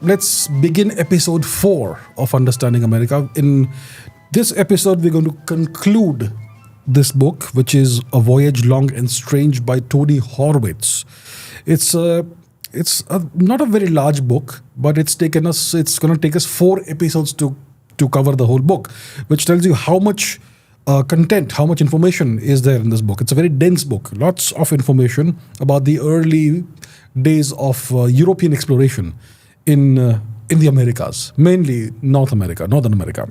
let's begin episode 4 of Understanding America. In this episode, we're going to conclude this book, which is A Voyage Long and Strange by Tony Horwitz. It's not a very large book, but it's going to take us 4 episodes to cover the whole book, which tells you how much content, how much information is there in this book. It's a very dense book, lots of information about the early days of European exploration in the Americas, mainly Northern America.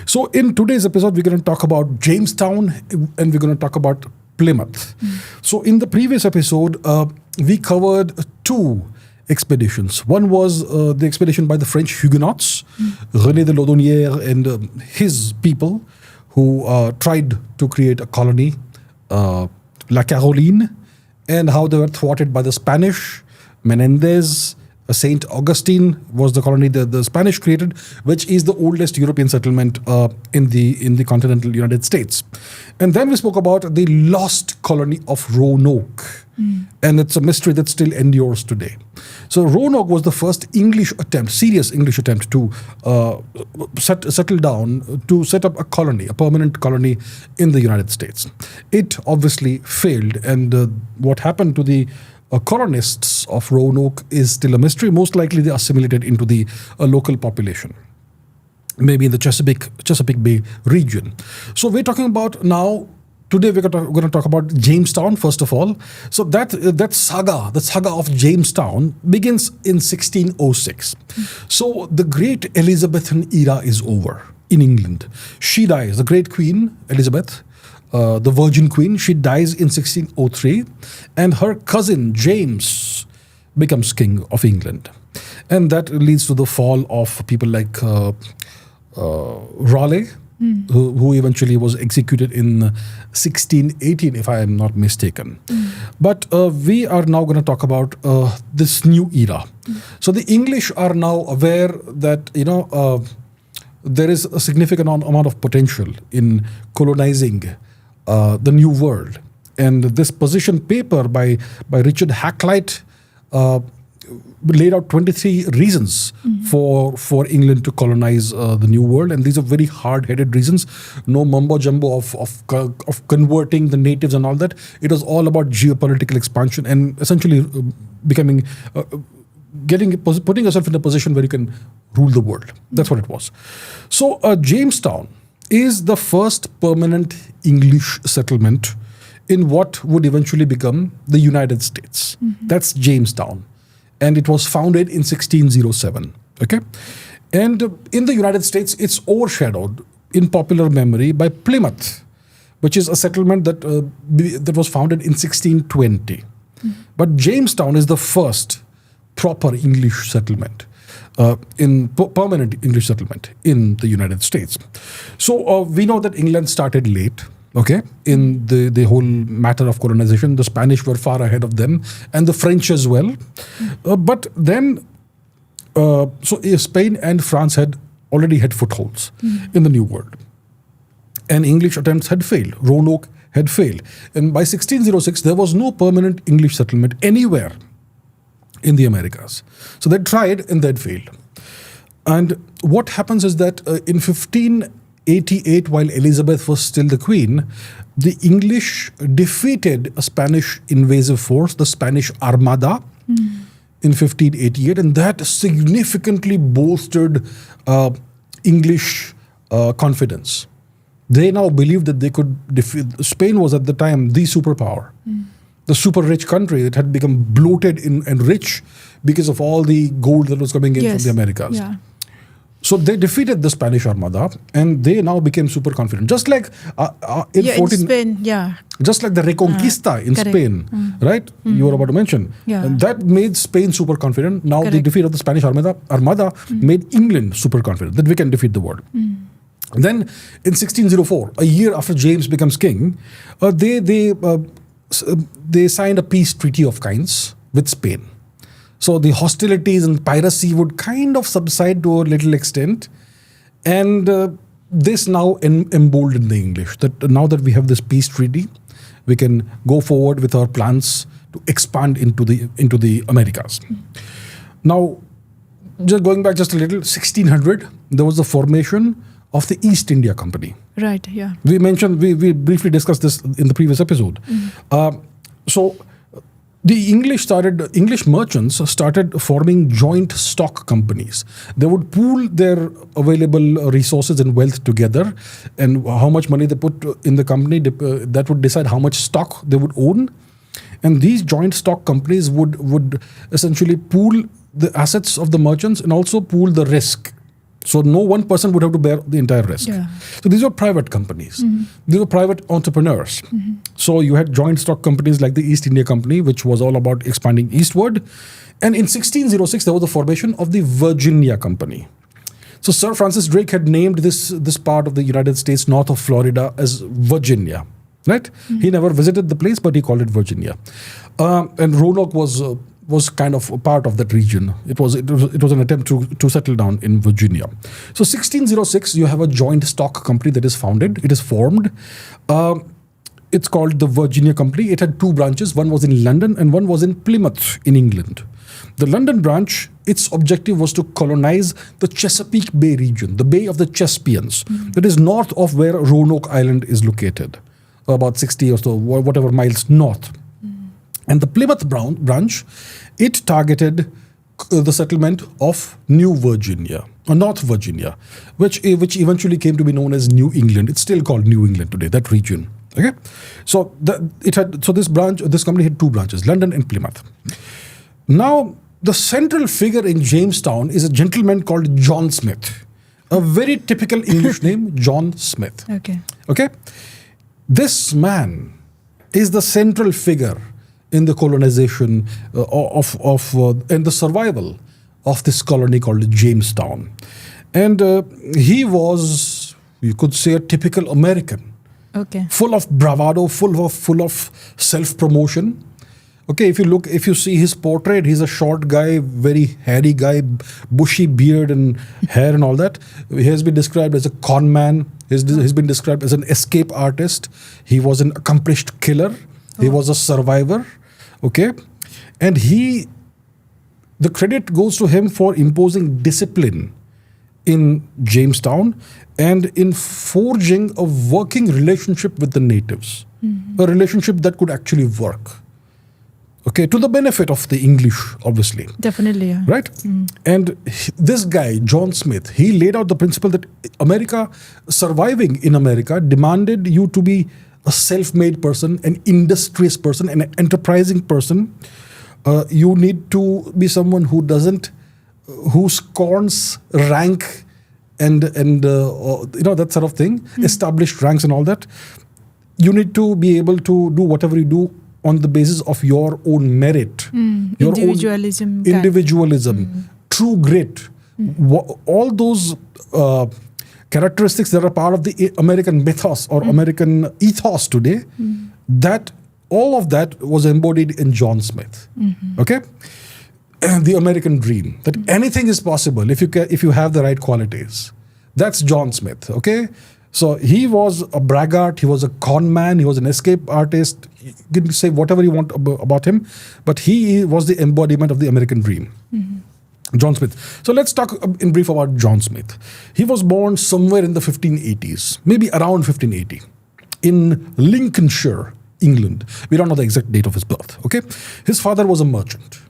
So in today's episode, we're going to talk about Jamestown and we're going to talk about Plymouth. So in the previous episode, we covered 2 expeditions. One was the expedition by the French Huguenots, René de Laudonnière and his people, who tried to create a colony, La Caroline, and how they were thwarted by the Spanish. Menendez, Saint Augustine was the colony the Spanish created, which is the oldest European settlement in the continental United States. And then we spoke about the lost colony of Roanoke. And it's a mystery that still endures today. So Roanoke was the first serious English attempt to settle down, to set up a permanent colony in the United States. It obviously failed, and what happened to the colonists of Roanoke is still a mystery. Most likely they assimilated into the local population, maybe in the Chesapeake Bay region. So we're talking about now, today we're going to talk about Jamestown first of all. So that saga of Jamestown begins in 1606. So the great Elizabethan era is over in England. She dies, the great Queen Elizabeth, the Virgin Queen. She dies in 1603, and her cousin James becomes King of England. And that leads to the fall of people like Raleigh, who eventually was executed in 1618, if I am not mistaken. But we are now going to talk about this new era. So the English are now aware that, there is a significant amount of potential in colonizing the New World. And this position paper by Richard Hakluyt laid out 23 reasons for England to colonize the New World, and these are very hard-headed reasons. No mumbo jumbo of converting the natives and all that. It was all about geopolitical expansion and essentially putting yourself in a position where you can rule the world. That's what it was. So Jamestown is the first permanent English settlement in what would eventually become the United States. That's Jamestown. And it was founded in 1607. Okay? And in the United States, it's overshadowed in popular memory by Plymouth, which is a settlement that was founded in 1620. But Jamestown is the first proper English settlement, permanent English settlement in the United States. So we know that England started late, okay, in the whole matter of colonization. The Spanish were far ahead of them, and the French as well. But then, so Spain and France had already had footholds in the New World. And English attempts had failed. Roanoke had failed. And by 1606, there was no permanent English settlement anywhere in the Americas. So they tried and they'd failed. And what happens is that in 1588, while Elizabeth was still the queen, the English defeated a Spanish invasive force, the Spanish Armada, in 1588, and that significantly bolstered English confidence. They now believed that they could defeat. Spain was at the time the superpower. The super rich country that had become bloated and rich because of all the gold that was coming in from the Americas. Yeah. So they defeated the Spanish Armada, and they now became super confident. Just like in Spain, just like the Reconquista in Spain, right? You were about to mention. Yeah. And that made Spain super confident. Now the defeat of the Spanish Armada made England super confident that we can defeat the world. And then in 1604, a year after James becomes king, they signed a peace treaty of kinds with Spain. So the hostilities and piracy would kind of subside to a little extent. And this now emboldened the English, that now that we have this peace treaty, we can go forward with our plans to expand into the Americas. Now, just going back just a little, 1600, there was the formation of the East India Company. Right, yeah. We we briefly discussed this in the previous episode. So the English merchants started forming joint stock companies. They would pool their available resources and wealth together, and how much money they put in the company, that would decide how much stock they would own. And these joint stock companies would essentially pool the assets of the merchants and also pool the risk. So no one person would have to bear the entire risk. Yeah. So these were private companies. These were private entrepreneurs. So you had joint stock companies like the East India Company, which was all about expanding eastward. And in 1606, there was the formation of the Virginia Company. So Sir Francis Drake had named this part of the United States north of Florida as Virginia. Right? He never visited the place, but he called it Virginia. And Roanoke was kind of a part of that region. It was an attempt to settle down in Virginia. So 1606, you have a joint stock company that is founded. It is formed. It's called the Virginia Company. It had two branches. One was in London and one was in Plymouth in England. The London branch, its objective was to colonize the Chesapeake Bay region, the Bay of the Chespians. That is north of where Roanoke Island is located, about 60 or so, whatever miles north. And the Plymouth branch, it targeted the settlement of New Virginia, or North Virginia, which eventually came to be known as New England. It's still called New England today, that region. Okay, so this company had two branches, London and Plymouth. Now, the central figure in Jamestown is a gentleman called John Smith, a very typical English name, John Smith. Okay. This man is the central figure in the colonization and the survival of this colony called Jamestown. And he was, you could say, a typical American. Okay. Full of bravado, full of self-promotion. Okay, if you see his portrait, he's a short guy, very hairy guy, bushy beard and hair and all that. He has been described as a con man. He's been described as an escape artist. He was an accomplished killer. He was a survivor. Okay, and the credit goes to him for imposing discipline in Jamestown and in forging a working relationship with the natives, a relationship that could actually work. Okay, to the benefit of the English, obviously. Definitely, yeah. Right? And this guy, John Smith, he laid out the principle that surviving in America demanded you to be a self-made person, an industrious person, an enterprising person. You need to be someone who scorns rank and that sort of thing, established ranks and all that. You need to be able to do whatever you do on the basis of your own merit. Your individualism. True grit. All those characteristics that are part of the American mythos or American ethos today, that all of that was embodied in John Smith. Okay? And the American dream, that anything is possible if you have the right qualities. That's John Smith. Okay? So he was a braggart, he was a con man, he was an escape artist. You can say whatever you want about him, but he was the embodiment of the American dream. John Smith. So let's talk in brief about John Smith. He was born somewhere in the 1580s, maybe around 1580, in Lincolnshire, England. We don't know the exact date of his birth. Okay, his father was a merchant.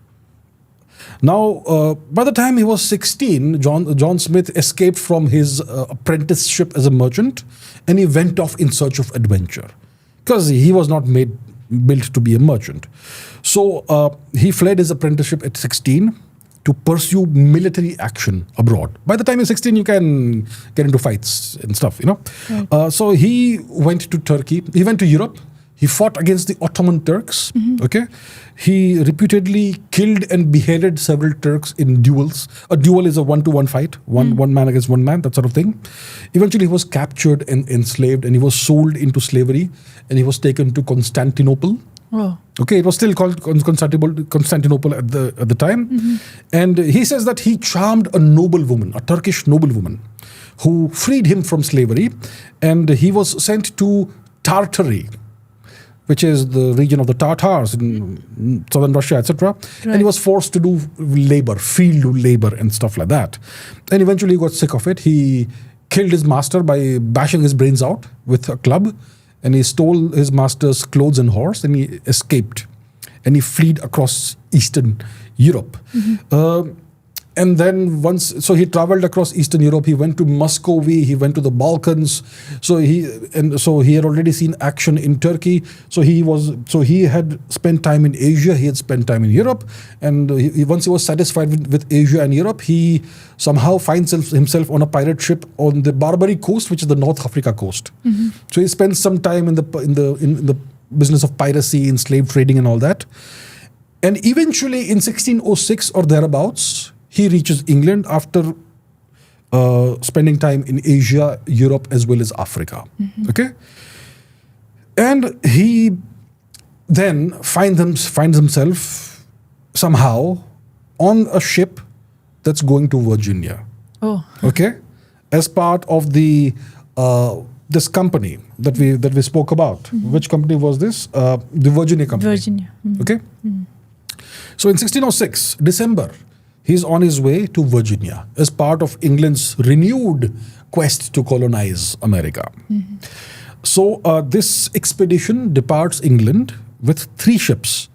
Now, by the time he was 16, John Smith escaped from his apprenticeship as a merchant, and he went off in search of adventure, because he was not built to be a merchant. So he fled his apprenticeship at 16 to pursue military action abroad. By the time you're 16, you can get into fights and stuff, Right. So he went to Turkey. He went to Europe. He fought against the Ottoman Turks. Okay, he reputedly killed and beheaded several Turks in duels. A duel is a one-to-one fight, one man against one man, that sort of thing. Eventually, he was captured and enslaved, and he was sold into slavery, and he was taken to Constantinople. Oh. Okay, it was still called Constantinople at the time. And he says that he charmed a noblewoman, a Turkish noblewoman, who freed him from slavery, and he was sent to Tartary, which is the region of the Tatars in southern Russia, etc. And he was forced to do labor, field labor and stuff like that. And eventually he got sick of it. He killed his master by bashing his brains out with a club. And he stole his master's clothes and horse, and he escaped. And he fled across Eastern Europe. And then so he traveled across Eastern Europe. He went to Muscovy. He went to the Balkans. So he had already seen action in Turkey. So he had spent time in Asia. He had spent time in Europe. And once he was satisfied with Asia and Europe, he somehow finds himself on a pirate ship on the Barbary coast, which is the North Africa coast. So he spends some time in the business of piracy, in slave trading, and all that. And eventually, in 1606 or thereabouts, he reaches England after spending time in Asia, Europe, as well as Africa. Okay? And he then finds himself somehow on a ship that's going to Virginia. Oh. Okay? As part of the this company that we spoke about. Which company was this? The Virginia Company. Virginia. Okay? So in 1606, December, he's on his way to Virginia as part of England's renewed quest to colonize America. So this expedition departs England with 3 ships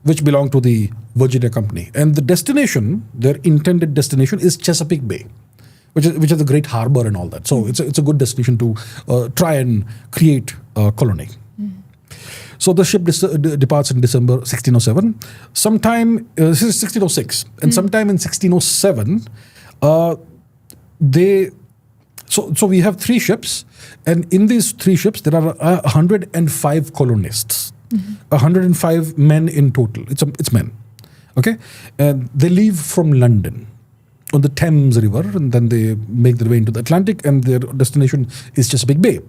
which belong to the Virginia Company. And the destination, their intended destination, is Chesapeake Bay, which is a great harbor and all that. So it's a good destination to try and create a colony. So the ship departs in December 1607. Sometime, this is 1606, and sometime in 1607, so we have 3 ships, and in these 3 ships there are 105 colonists, 105 men in total. It's men, okay, and they leave from London on the Thames River, and then they make their way into the Atlantic, and their destination is Chesapeake Bay.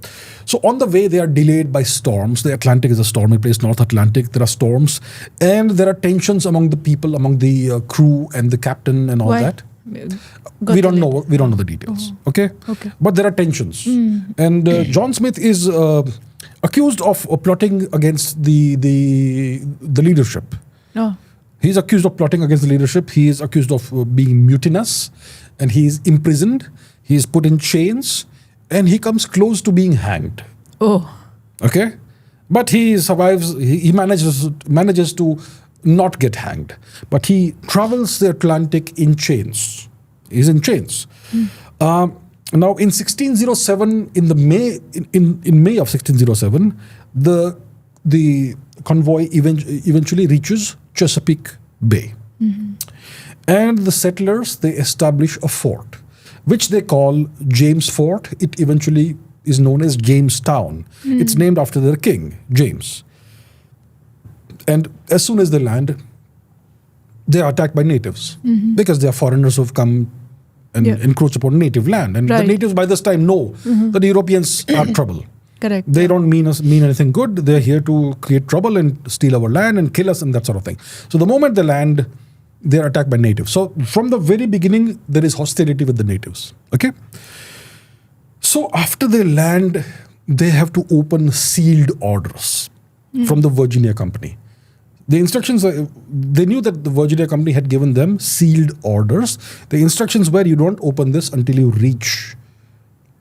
So on the way, they are delayed by storms. The Atlantic is a stormy place, North Atlantic. There are storms, and there are tensions among the people, among the crew and the captain and all that. We don't know the details. Okay, but there are tensions, and John Smith is accused of plotting against the leadership. Oh. He's accused of plotting against the leadership. He is accused of being mutinous, and he is imprisoned. He is put in chains, and he comes close to being hanged. Oh. Okay? But he survives. He manages to not get hanged. But he travels the Atlantic in chains. He's in chains. Now, in 1607, in May of 1607, the convoy eventually reaches Chesapeake Bay. And the settlers, they establish a fort, which they call James Fort. It eventually is known as Jamestown. It's named after their king, James. And as soon as they land, they are attacked by natives because they are foreigners who have come and encroach upon native land. And the natives by this time know that the Europeans are trouble. Correct. They don't mean anything good. They're here to create trouble and steal our land and kill us and that sort of thing. So the moment they land, they're attacked by natives. So from the very beginning, there is hostility with the natives. Okay? So after they land, they have to open sealed orders from the Virginia Company. The instructions, they knew that the Virginia Company had given them sealed orders. The instructions were, you don't open this until you reach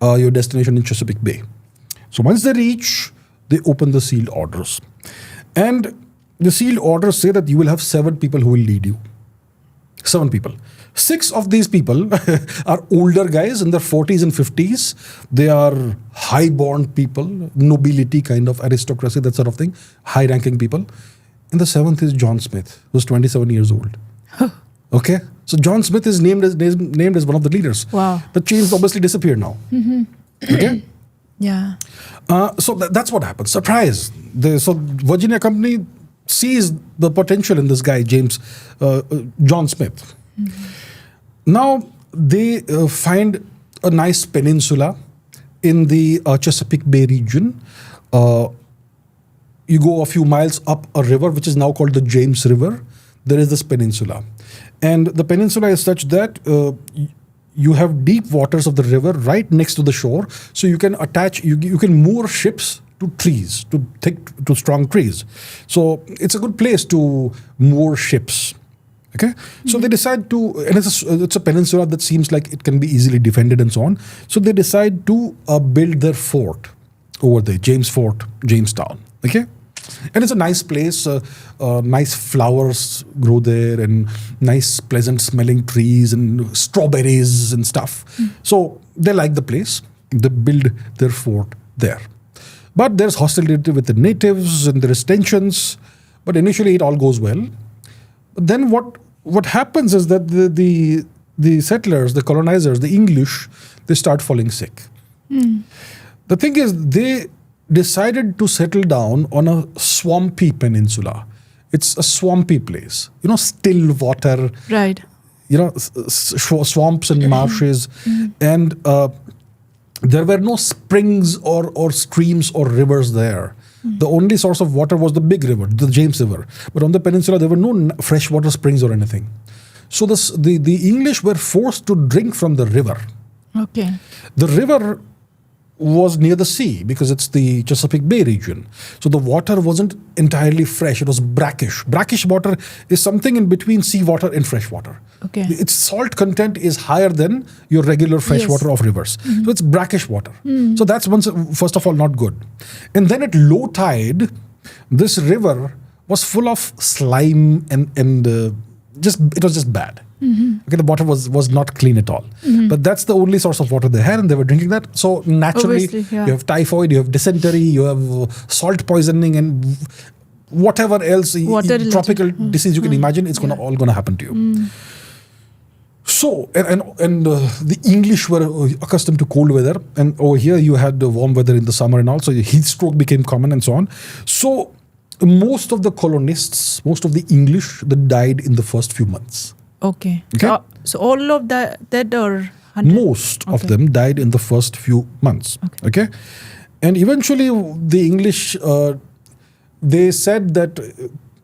your destination in Chesapeake Bay. So once they reach, they open the sealed orders. And the sealed orders say that you will have 7 people who will lead you. 7 people. 6 of these people are older guys in their 40s and 50s. They are high-born people, nobility kind of aristocracy, that sort of thing, high-ranking people. And the 7th is John Smith, who's 27 years old. Okay? So John Smith is named as one of the leaders. Wow. The chains obviously disappeared now. Okay? Yeah. So that's what happens. Surprise. So Virginia Company sees the potential in this guy, John Smith. Now they find a nice peninsula in the Chesapeake Bay region. You go a few miles up a river, which is now called the James River. There is this peninsula. And the peninsula is such that you have deep waters of the river right next to the shore. So you can attach, you can moor ships to trees, to thick, to strong trees. So it's a good place to moor ships. Okay, so they decide to, and it's a peninsula that seems like it can be easily defended and so on. So they decide to build their fort over there, Jamestown. Okay, and it's a nice place. Nice flowers grow there, and nice, pleasant smelling trees and strawberries and stuff. So they like the place. They build their fort there. But there's hostility with the natives and there is tensions. But initially it all goes well. But then what happens is that the settlers, the colonizers, the English, they start falling sick. The thing is, they decided to settle down on a swampy peninsula. It's a swampy place. Still water. Right. Swamps and marshes. And there were no springs or streams or rivers there. The only source of water was the big river, the James River. But on the peninsula, there were no freshwater springs or anything. So the English were forced to drink from the river. Okay. The river was near the sea because it's the Chesapeake Bay region. So the water wasn't entirely fresh. It was brackish. Brackish water is something in between seawater and fresh water. Okay. Its salt content is higher than your regular fresh water of rivers. So it's brackish water. So that's first of all not good. And then at low tide, this river was full of slime and it was just bad. Okay, the water was not clean at all. But that's the only source of water they had, and they were drinking that. So naturally, Obviously, yeah. you have typhoid, you have dysentery, you have salt poisoning, and whatever else tropical disease you can imagine, it's all going to happen to you. So, and the English were accustomed to cold weather, and over here you had the warm weather in the summer and all, so heat stroke became common and so on. So most of the colonists, most of the English, they died in the first few months. Okay. Okay. So all of that or 100? Most of them died in the first few months. Okay. And eventually the English, they said that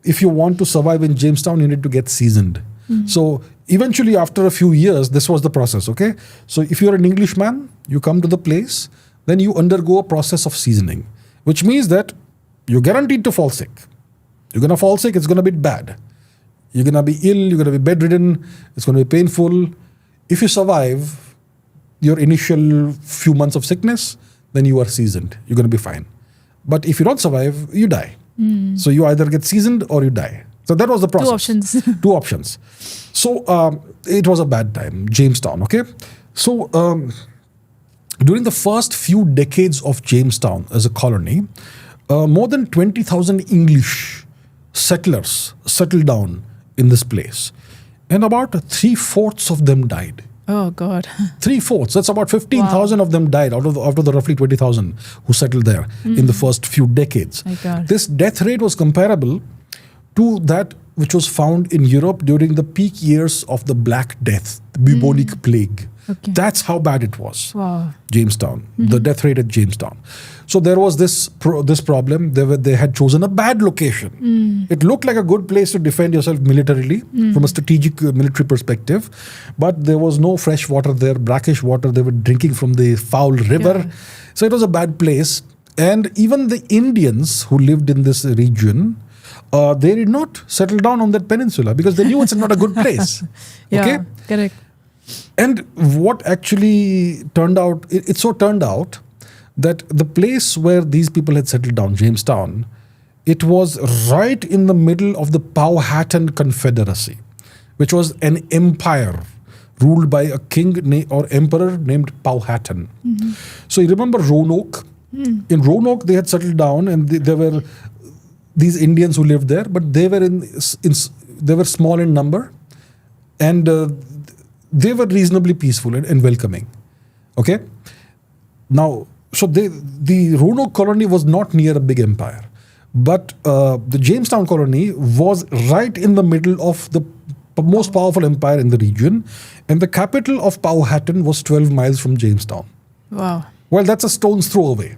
if you want to survive in Jamestown, you need to get seasoned. So eventually after a few years, this was the process. Okay. So if you're an Englishman, you come to the place, then you undergo a process of seasoning, which means that you're guaranteed to fall sick. You're going to fall sick. It's going to be bad. You're going to be ill, you're going to be bedridden, it's going to be painful. If you survive your initial few months of sickness, then you are seasoned. You're going to be fine. But if you don't survive, you die. So you either get seasoned or you die. So that was the process. Two options. So it was a bad time, Jamestown, okay? So during the first few decades of Jamestown as a colony, more than 20,000 English settlers settled down in this place. And about 3/4 of them died. Oh, God. 3/4. That's about 15,000 of them died out of the roughly 20,000 who settled there in the first few decades. My God. This death rate was comparable to that which was found in Europe during the peak years of the Black Death, the bubonic plague. Okay. That's how bad it was. Wow. Jamestown, the death rate at Jamestown. So there was this problem. They had chosen a bad location. It looked like a good place to defend yourself militarily from a strategic military perspective, but there was no fresh water there, brackish water. They were drinking from the foul river. Yeah. So it was a bad place. And even the Indians who lived in this region, they did not settle down on that peninsula because they knew it's not a good place. Yeah, okay? correct. And what actually turned out, it so turned out that the place where these people had settled down, Jamestown, it was right in the middle of the Powhatan Confederacy, which was an empire ruled by a king or emperor named Powhatan. So you remember Roanoke? In Roanoke, they had settled down, and there were these Indians who lived there, but they were they were small in number, and they were reasonably peaceful and welcoming. Okay? Now, so the Roanoke colony was not near a big empire, but the Jamestown colony was right in the middle of the most powerful empire in the region, and the capital of Powhatan was 12 miles from Jamestown. Wow. Well, that's a stone's throw away.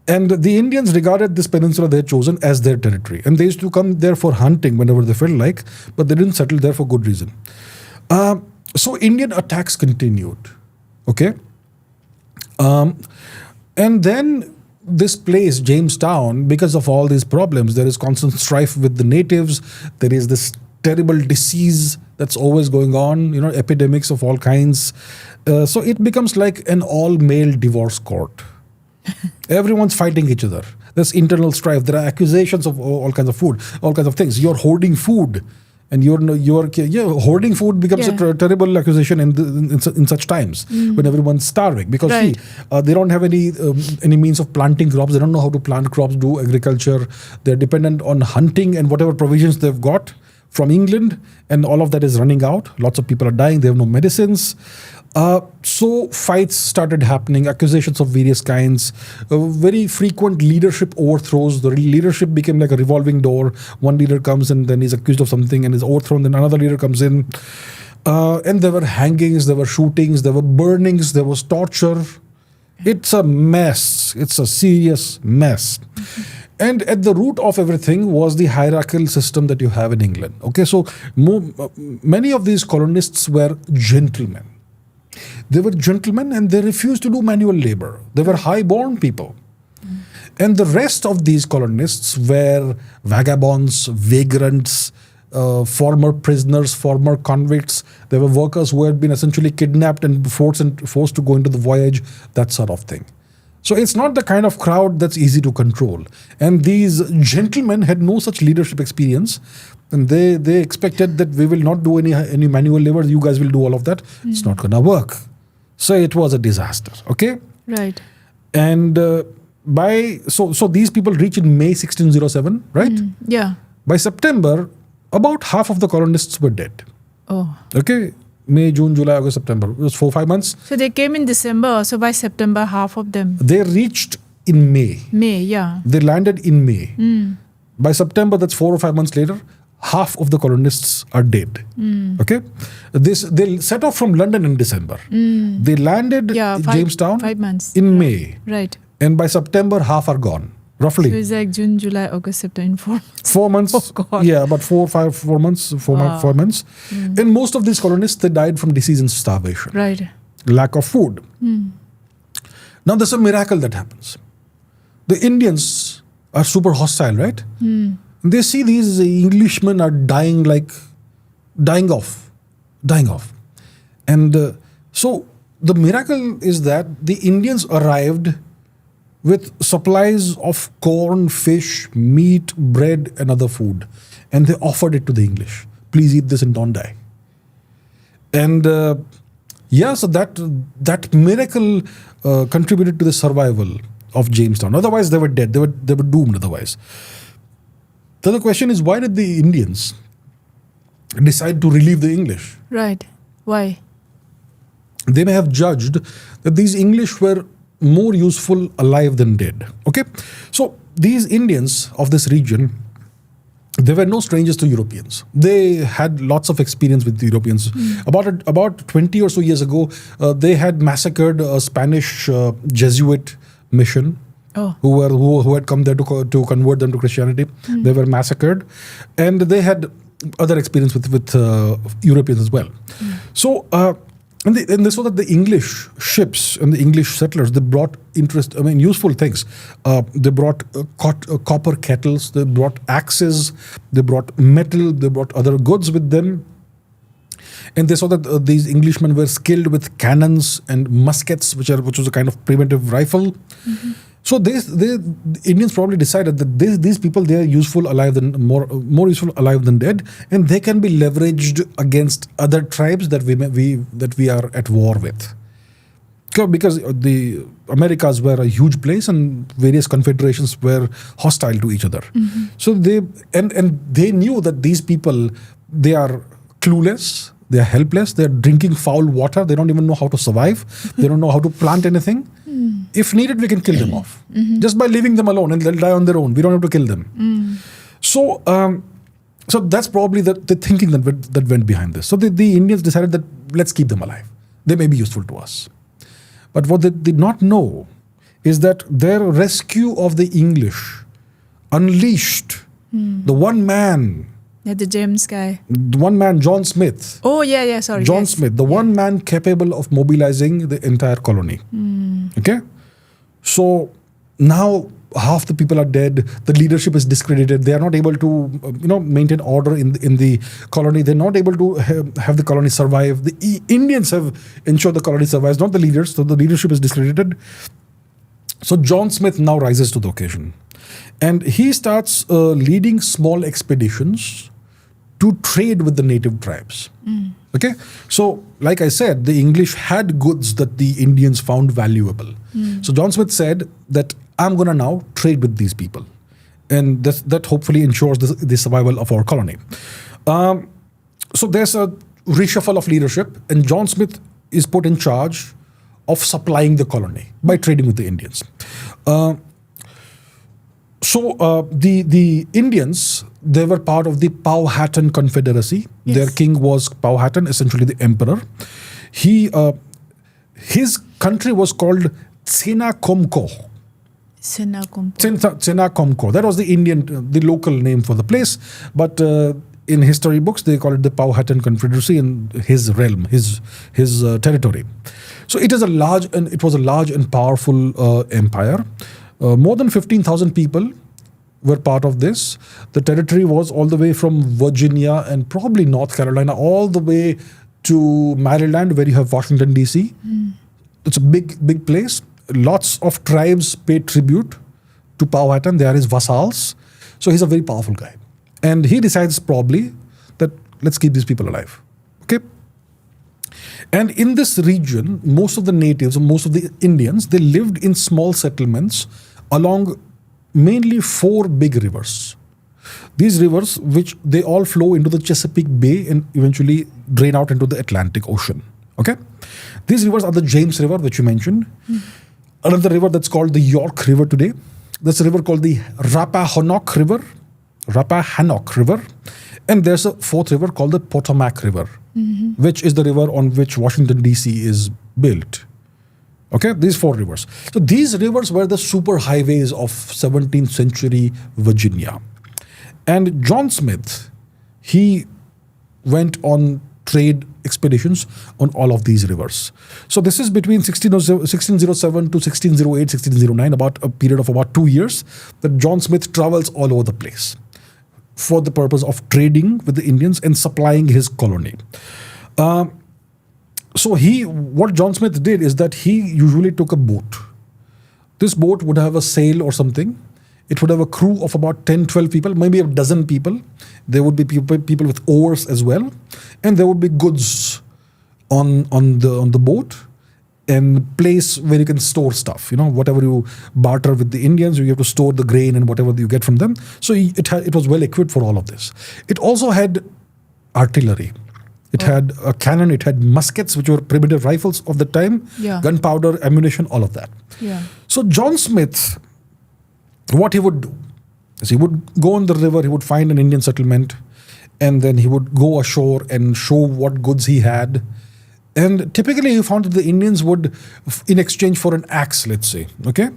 And the Indians regarded this peninsula they had chosen as their territory, and they used to come there for hunting whenever they felt like, but they didn't settle there for good reason. So Indian attacks continued, okay? And then this place, Jamestown, because of all these problems, there is constant strife with the natives. There is this terrible disease that's always going on, epidemics of all kinds. So it becomes like an all-male divorce court. Everyone's fighting each other. There's internal strife. There are accusations of all kinds of food, all kinds of things. You're hoarding food. And hoarding food becomes a terrible accusation in such times when everyone's starving, because they don't have any means of planting crops. They don't know how to plant crops, do agriculture. They're dependent on hunting and whatever provisions they've got from England, and all of that is running out. Lots of people are dying. They have no medicines. So fights started happening, accusations of various kinds, very frequent leadership overthrows. The leadership became like a revolving door. One leader comes and then he's accused of something and is overthrown. Then another leader comes in. And there were hangings, there were shootings, there were burnings, there was torture. It's a mess. It's a serious mess. And at the root of everything was the hierarchical system that you have in England. Okay, so many of these colonists were gentlemen. They were gentlemen and they refused to do manual labor. They were high-born people. And the rest of these colonists were vagabonds, vagrants, former prisoners, former convicts. They were workers who had been essentially kidnapped and forced to go into the voyage, that sort of thing. So it's not the kind of crowd that's easy to control. And these gentlemen had no such leadership experience. And they expected that we will not do any manual labor. You guys will do all of that. It's not going to work. So it was a disaster. Okay? Right. And so these people reached in May 1607, right? Yeah. By September, about half of the colonists were dead. Oh. Okay? May, June, July, August, September. It was 4-5 months. So they came in December. So by September, half of them. They reached in May. May, yeah. They landed in May. By September, that's 4 or 5 months later, half of the colonists are dead. Okay? They set off from London in December. They landed in Jamestown 5 months. in May. Right. And by September, half are gone. Roughly. So it's like June, July, August, September, in 4 months. 4 months. Oh, God. Yeah, about 4 months. 4 months. And most of these colonists, they died from disease and starvation. Right. Lack of food. Now there's a miracle that happens. The Indians are super hostile, right? They see these Englishmen are dying off. And so the miracle is that the Indians arrived with supplies of corn, fish, meat, bread, and other food. And they offered it to the English. Please eat this and don't die. And so that miracle contributed to the survival of Jamestown. Otherwise, they were dead. They were doomed otherwise. So the question is, why did the Indians decide to relieve the English? Right. Why? They may have judged that these English were more useful alive than dead. Okay? So these Indians of this region, they were no strangers to Europeans. They had lots of experience with the Europeans. About 20 or so years ago, they had massacred a Spanish Jesuit mission. Who had come there to convert them to Christianity. They were massacred, and they had other experience with Europeans as well. So and they saw that the English ships and the English settlers, they brought useful things. They brought copper kettles, they brought axes, they brought metal, they brought other goods with them. And they saw that these Englishmen were skilled with cannons and muskets, which was a kind of primitive rifle. So the Indians probably decided that these people, they are useful alive than more useful alive than dead, and they can be leveraged against other tribes that we are at war with. Because the Americas were a huge place and various confederations were hostile to each other. So they knew that these people, they are clueless, they are helpless, they are drinking foul water, they don't even know how to survive, they don't know how to plant anything. If needed, we can kill them off. Just by leaving them alone, and they'll die on their own. We don't have to kill them. So that's probably the thinking that went behind this. So the Indians decided that let's keep them alive. They may be useful to us. But what they did not know is that their rescue of the English unleashed the one man. Yeah, the James guy. The one man, John Smith. Oh, yeah, sorry. John Smith, the one man capable of mobilizing the entire colony. Okay? So now half the people are dead. The leadership is discredited. They are not able to, maintain order in the colony. They're not able to have the colony survive. The Indians have ensured the colony survives, not the leaders. So the leadership is discredited. So John Smith now rises to the occasion, and he starts leading small expeditions to trade with the native tribes. Okay, so like I said, the English had goods that the Indians found valuable. So John Smith said that I'm going to now trade with these people, and that hopefully ensures the survival of our colony. So there's a reshuffle of leadership, and John Smith is put in charge of supplying the colony by trading with the Indians. So the Indians, they were part of the Powhatan Confederacy. Yes. Their king was Powhatan, essentially the emperor. His country was called Tsinakomko. Tsinakomko. That was the local name for the place. But in history books, they call it the Powhatan Confederacy in his realm, his territory. So it was a large and powerful empire. More than 15,000 people were part of this. The territory was all the way from Virginia and probably North Carolina all the way to Maryland, where you have Washington, D.C. It's a big place. Lots of tribes paid tribute to Powhatan. They are his vassals. So he's a very powerful guy. And he decides probably that let's keep these people alive. Okay? And in this region, most of the natives, most of the Indians, they lived in small settlements along mainly 4 big rivers. These rivers, which they all flow into the Chesapeake Bay and eventually drain out into the Atlantic Ocean. Okay? These rivers are the James River, which you mentioned. Another river that's called the York River today. There's a river called the Rappahannock River. And there's a 4th river called the Potomac River, which is the river on which Washington, D.C. is built. Okay, these 4 rivers. So these rivers were the super highways of 17th century Virginia. And John Smith, he went on trade expeditions on all of these rivers. So this is between 1607 to 1608, 1609, about a period of about 2 years, that John Smith travels all over the place for the purpose of trading with the Indians and supplying his colony. So what John Smith did is that he usually took a boat. This boat would have a sail or something. It would have a crew of about 10, 12 people, maybe a dozen people. There would be people with oars as well. And there would be goods on the boat and place where you can store stuff. Whatever you barter with the Indians, you have to store the grain and whatever you get from them. So it was well equipped for all of this. It also had artillery. It had a cannon, it had muskets, which were primitive rifles of the time, gunpowder, ammunition, all of that. Yeah. So John Smith, what he would do is he would go on the river, he would find an Indian settlement, and then he would go ashore and show what goods he had. And typically he found that the Indians would, in exchange for an axe, let's say, okay,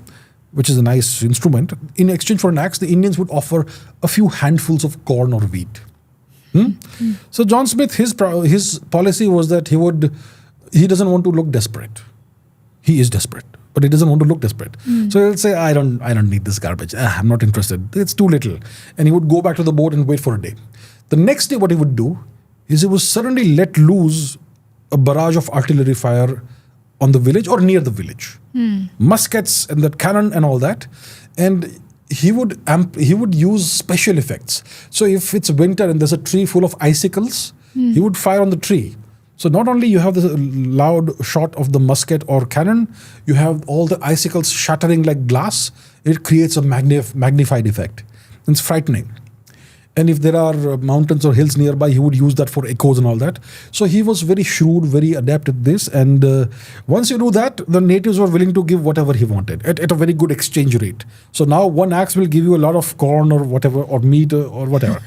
which is a nice instrument, in exchange for an axe, the Indians would offer a few handfuls of corn or wheat. So John Smith, his policy was that he doesn't want to look desperate. He is desperate, but he doesn't want to look desperate. So he'll say, I don't need this garbage. I'm not interested. It's too little. And he would go back to the boat and wait for a day. The next day, what he would do is he would suddenly let loose a barrage of artillery fire on the village or near the village. Muskets and that cannon and all that. And he would use special effects. So if it's winter and there's a tree full of icicles, he would fire on the tree. So not only you have the loud shot of the musket or cannon, you have all the icicles shattering like glass. It creates a magnified effect. It's frightening. And if there are mountains or hills nearby, he would use that for echoes and all that. So he was very shrewd, very adept at this. And once you do that, the natives were willing to give whatever he wanted at a very good exchange rate. So now one axe will give you a lot of corn or whatever, or meat or whatever.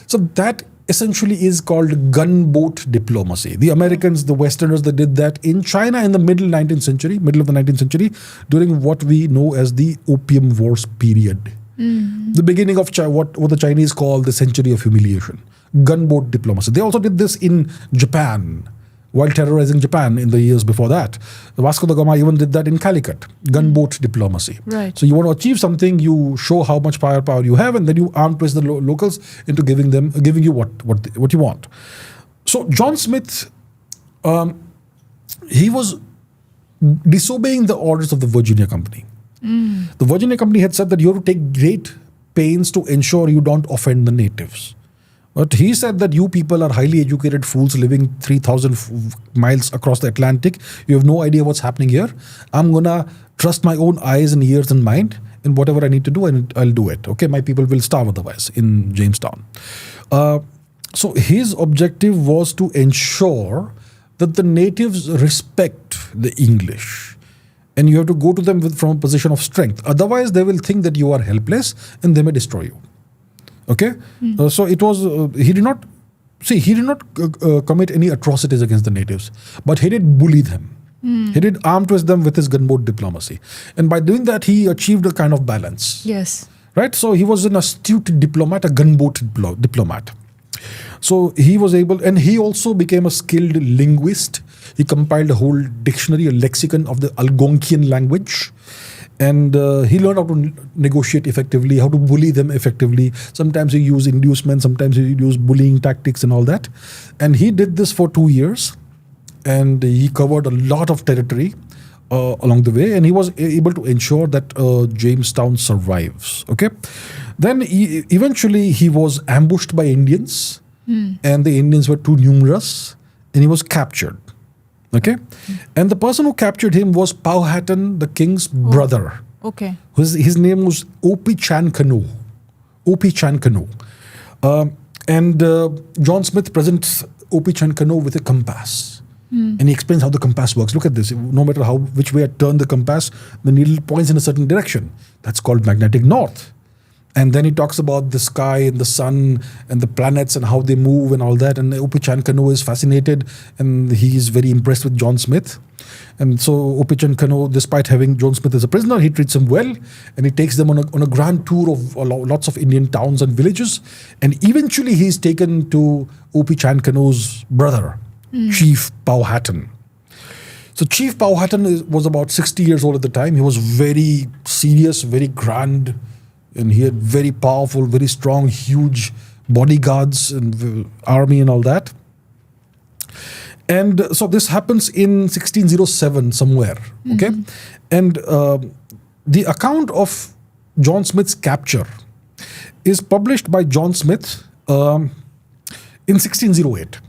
So that essentially is called gunboat diplomacy. The Americans, the Westerners, they did that in China in the middle of the 19th century, during what we know as the Opium Wars period. The beginning of what the Chinese call the century of humiliation. Gunboat diplomacy. They also did this in Japan while terrorizing Japan in the years before that. Vasco da Gama even did that in Calicut, gunboat diplomacy. Right. So you want to achieve something, you show how much firepower you have, and then you arm twist the locals into giving you what you want. So John Smith, he was disobeying the orders of the Virginia Company. The Virginia Company had said that you have to take great pains to ensure you don't offend the natives. But he said that you people are highly educated fools living 3,000 miles across the Atlantic. You have no idea what's happening here. I'm going to trust my own eyes and ears and mind, and whatever I need to do, I'll do it. Okay, my people will starve otherwise in Jamestown. So his objective was to ensure that the natives respect the English. And you have to go to them from a position of strength. Otherwise, they will think that you are helpless and they may destroy you. Okay? So it was, he did not commit any atrocities against the natives, but he did bully them. He did arm twist them with his gunboat diplomacy. And by doing that, he achieved a kind of balance. Yes. Right? So he was an astute diplomat, a gunboat diplomat. So he was able, and he also became a skilled linguist. He compiled a whole dictionary, a lexicon of the Algonquian language. And he learned how to negotiate effectively, how to bully them effectively. Sometimes he used inducement, sometimes he used bullying tactics and all that. And he did this for 2 years. And he covered a lot of territory along the way. And he was able to ensure that Jamestown survives. Okay. Then eventually he was ambushed by Indians. And the Indians were too numerous. And he was captured. Okay, and the person who captured him was Powhatan, the king's brother. Okay. His name was Opichancanoo. And John Smith presents Opichancanoo with a compass. And he explains how the compass works. Look at this. No matter which way I turn the compass, the needle points in a certain direction. That's called magnetic north. And then he talks about the sky and the sun and the planets and how they move and all that. And Opichancanoo is fascinated and he is very impressed with John Smith. And so Opichancanoo, despite having John Smith as a prisoner, he treats him well. And he takes them on a grand tour of lots of Indian towns and villages. And eventually he is taken to Opichancanoo's brother, Chief Powhatan. So Chief Powhatan was about 60 years old at the time. He was very serious, very grand. And he had very powerful, very strong, huge bodyguards and army and all that. And so this happens in 1607 somewhere. Okay. And the account of John Smith's capture is published by John Smith in 1608.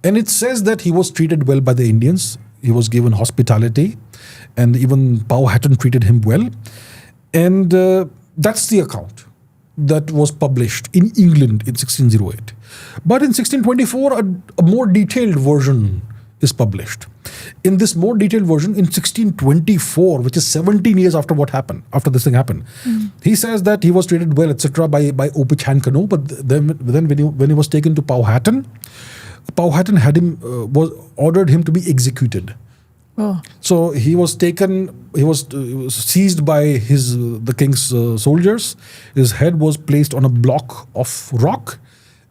And it says that he was treated well by the Indians. He was given hospitality. And even Powhatan treated him well. And that's the account that was published in England in 1608. But in 1624, a more detailed version is published. In this more detailed version, in 1624, which is 17 years after after this thing happened, he says that he was treated well, etc., by Opichancanoo. But then when he was taken to Powhatan, Powhatan ordered him to be executed. Oh. So he was taken. He was seized by the king's soldiers. His head was placed on a block of rock,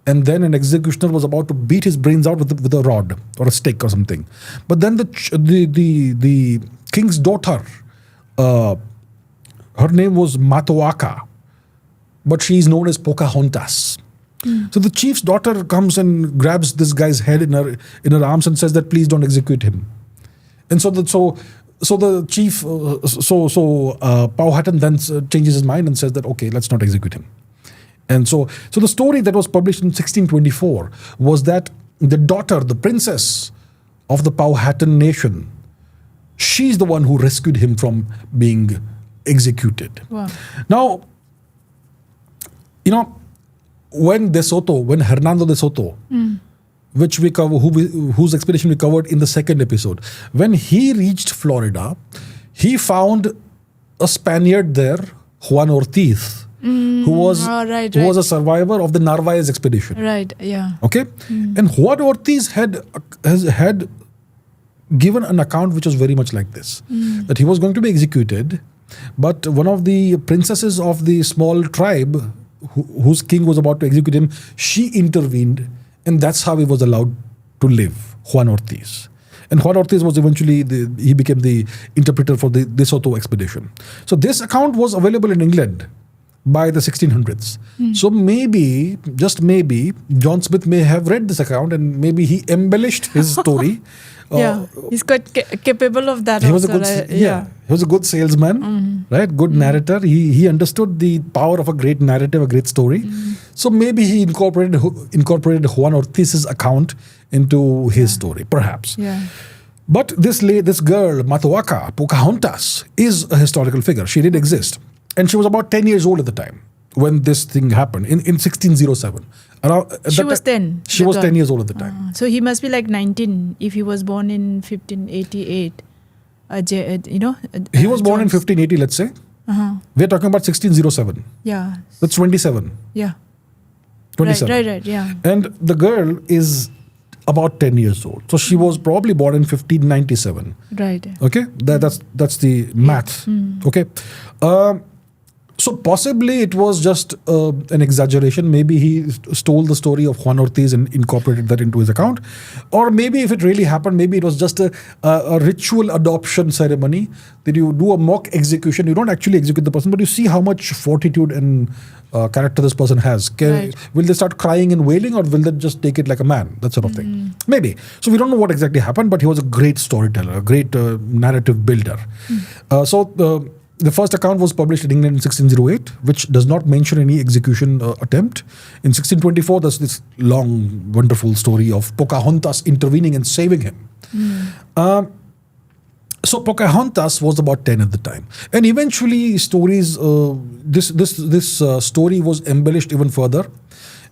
and then an executioner was about to beat his brains out with a rod or a stick or something. But then the king's daughter, her name was Matoaka, but she is known as Pocahontas. So the chief's daughter comes and grabs this guy's head in her arms and says that please don't execute him. And so the chief, Powhatan then changes his mind and says that, okay, let's not execute him. And so the story that was published in 1624 was that the daughter, the princess of the Powhatan nation, she's the one who rescued him from being executed. Wow. Now, when Hernando de Soto, which we cover, whose expedition we covered in the second episode. When he reached Florida, he found a Spaniard there, Juan Ortiz, who was a survivor of the Narvaez expedition. Right, yeah. Okay? And Juan Ortiz had given an account which was very much like this, that he was going to be executed, but one of the princesses of the small tribe, whose king was about to execute him, she intervened. And that's how he was allowed to live. Juan Ortiz. And Juan Ortiz was eventually, he became the interpreter for the De Soto expedition. So this account was available in England by the 1600s. So maybe, just maybe, John Smith may have read this account and maybe he embellished his story. He's quite capable of that. He was also, a good, right? he was a good salesman, right? Good narrator. He understood the power of a great narrative, a great story. So maybe he incorporated Juan Ortiz's account into his story, perhaps. But this girl, Matoaka, Pocahontas, is a historical figure. She did exist. And she was about 10 years old at the time when this thing happened, in 1607. She was 10. She was 10 years old at the time. So he must be like 19 if he was born in 1588. He was born in 1580, let's say. We're talking about 1607. Yeah. That's 27. Yeah. 27. Right, yeah. And the girl is about 10 years old. So she was probably born in 1597. Right. Okay? That's the math. Okay? So possibly it was just an exaggeration. Maybe he stole the story of Juan Ortiz and incorporated that into his account. Or maybe if it really happened, maybe it was just a ritual adoption ceremony that you do a mock execution. You don't actually execute the person, but you see how much fortitude and character this person has. Will they start crying and wailing, or will they just take it like a man? That sort of thing. Maybe. So we don't know what exactly happened, but he was a great storyteller, a great narrative builder. The first account was published in England in 1608, which does not mention any execution attempt. In 1624, there's this long, wonderful story of Pocahontas intervening and saving him. So Pocahontas was about 10 at the time. And eventually stories, this story was embellished even further.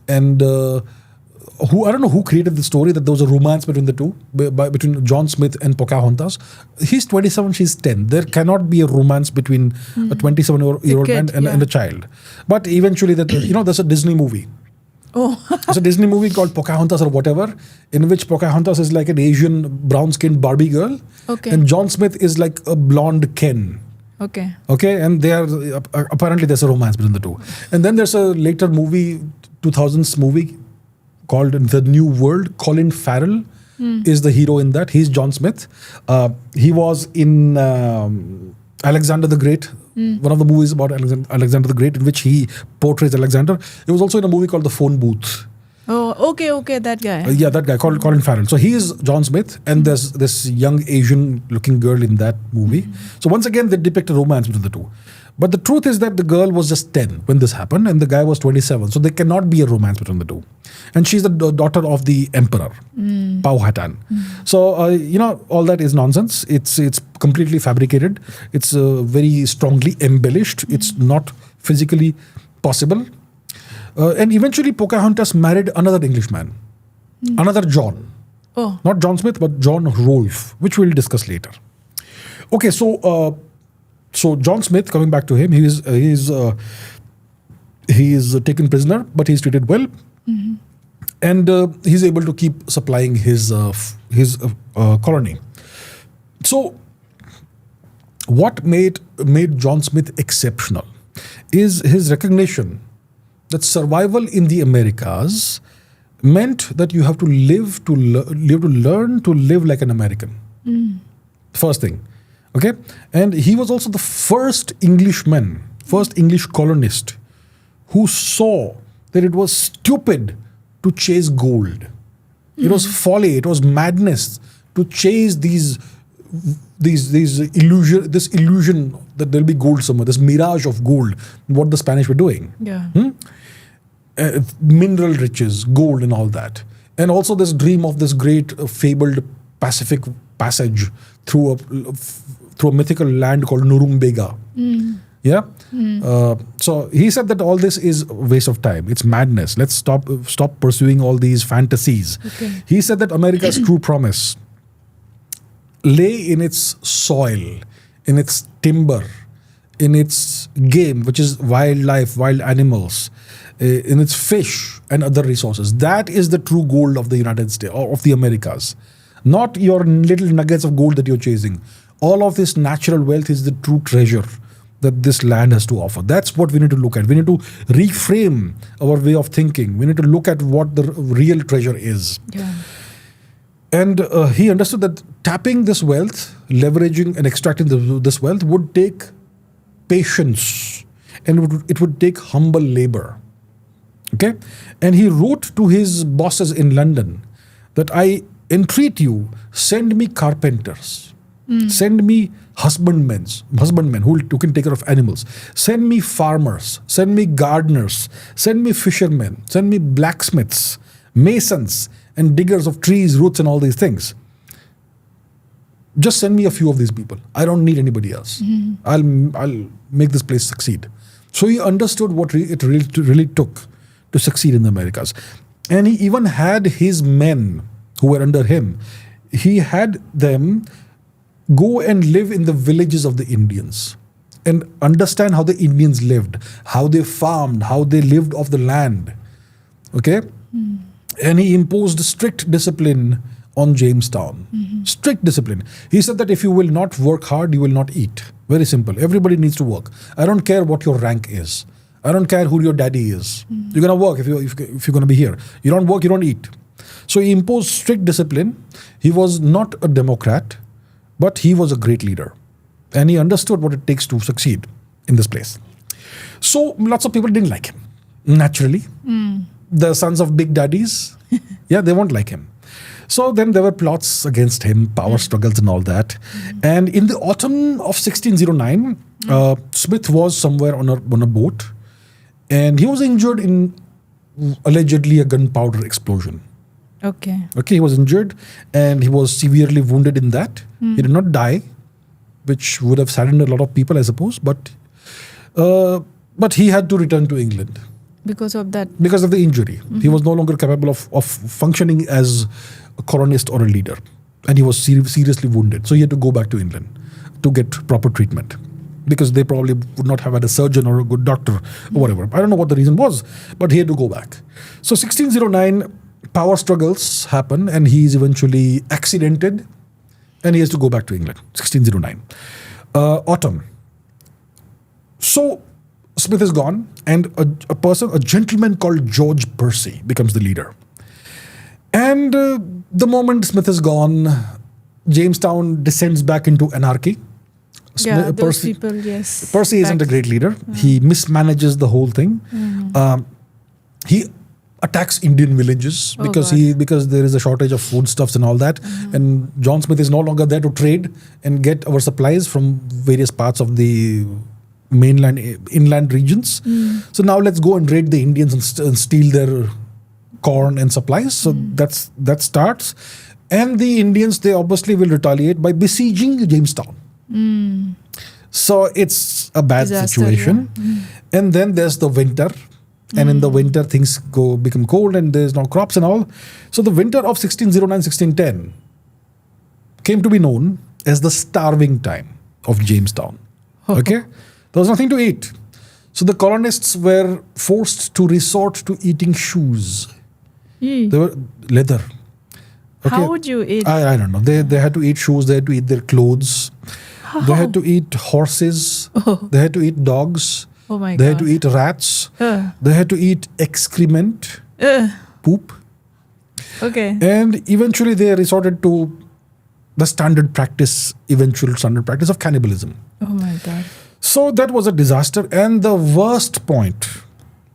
And I don't know who created the story that there was a romance between the two, between John Smith and Pocahontas. He's 27, she's 10. There cannot be a romance between a 27-year-old man and a child. But eventually, there's a Disney movie. There's a Disney movie called Pocahontas or whatever, in which Pocahontas is like an Asian brown-skinned Barbie girl. And John Smith is like a blonde Ken. Okay, and they are apparently there's a romance between the two. And then there's a later movie, 2000s movie, called The New World. Colin Farrell is the hero in that. He's John Smith. He was in Alexander the Great, one of the movies about Alexander the Great, in which he portrays Alexander. He was also in a movie called The Phone Booth. Okay, that guy. That guy, called Colin Farrell. So he is John Smith, and there's this young Asian-looking girl in that movie. So once again, they depict a romance between the two. But the truth is that the girl was just 10 when this happened, and the guy was 27. So there cannot be a romance between the two. And she's the daughter of the emperor, Powhatan. So, all that is nonsense. It's completely fabricated. It's very strongly embellished. It's not physically possible. And eventually Pocahontas married another Englishman, another John. Not John Smith, but John Rolfe, which we'll discuss later. Okay, so John Smith, coming back to him, he is taken prisoner, but he's treated well, and he's able to keep supplying his colony. So, what made John Smith exceptional is his recognition that survival in the Americas meant that you have to learn to live like an American. First thing. Okay, and he was also the first English colonist who saw that it was stupid to chase gold. It was folly, it was madness to chase this illusion that there'll be gold somewhere, this mirage of gold, what the Spanish were doing. Mineral riches, gold and all that. And also this dream of this great fabled Pacific passage through a mythical land called Norumbega. So he said that all this is a waste of time. It's madness. Let's stop pursuing all these fantasies. He said that America's true promise lay in its soil, in its timber, in its game, which is wildlife, wild animals, in its fish and other resources. That is the true gold of the United States, or of the Americas. Not your little nuggets of gold that you're chasing. All of this natural wealth is the true treasure that this land has to offer. That's what we need to look at. We need to reframe our way of thinking. We need to look at what the real treasure is. And he understood that tapping this wealth, leveraging and extracting this wealth would take patience, and it would take humble labor. Okay? And he wrote to his bosses in London that I entreat you, send me carpenters, send me husbandmen who can take care of animals, send me farmers, send me gardeners, send me fishermen, send me blacksmiths, masons, and diggers of trees, roots, and all these things. Just send me a few of these people. I don't need anybody else. I'll make this place succeed. So he understood what it really took to succeed in the Americas. And he even had his men who were under him, he had them go and live in the villages of the Indians and understand how the Indians lived, how they farmed, how they lived off the land. Okay? And he imposed strict discipline on Jamestown. Strict discipline. He said that if you will not work hard, you will not eat. Very simple. Everybody needs to work. I don't care what your rank is. I don't care who your daddy is. You're going to work if you're going to be here. You don't work, you don't eat. So he imposed strict discipline. He was not a Democrat, but he was a great leader. And he understood what it takes to succeed in this place. So lots of people didn't like him, naturally. The sons of big daddies, they won't like him. So then there were plots against him, power struggles and all that. And in the autumn of 1609, Smith was somewhere on a boat, and he was injured in allegedly a gunpowder explosion. Okay, he was injured and he was severely wounded in that. He did not die, which would have saddened a lot of people, I suppose. But he had to return to England. because of that. Because of the injury. He was no longer capable of functioning as a colonist or a leader. And he was seriously wounded. So he had to go back to England to get proper treatment. Because they probably would not have had a surgeon or a good doctor or whatever. I don't know what the reason was, but he had to go back. So 1609, power struggles happen and he is eventually accidented and he has to go back to England. 1609. Autumn. So Smith is gone and a gentleman called George Percy becomes the leader. And the moment Smith is gone, Jamestown descends back into anarchy. Those people, yes. Percy isn't a great leader. He mismanages the whole thing. He attacks Indian villages because there is a shortage of foodstuffs and all that. And John Smith is no longer there to trade and get our supplies from various parts of the inland regions. So now let's go and raid the Indians and steal their corn and supplies. So that starts. And the Indians, they obviously will retaliate by besieging Jamestown. So it's a bad situation. And then there's the winter. And in the winter, things become cold and there's no crops and all. So the winter of 1609-1610 came to be known as the starving time of Jamestown. Okay? There was nothing to eat. So the colonists were forced to resort to eating shoes. They were leather. Okay. How would you eat? I don't know. They had to eat shoes. They had to eat their clothes. They had to eat horses. They had to eat dogs. Oh my God. They had to eat rats. They had to eat excrement, poop. Okay. And eventually they resorted to the standard practice of cannibalism. Oh my God. So that was a disaster. And the worst point.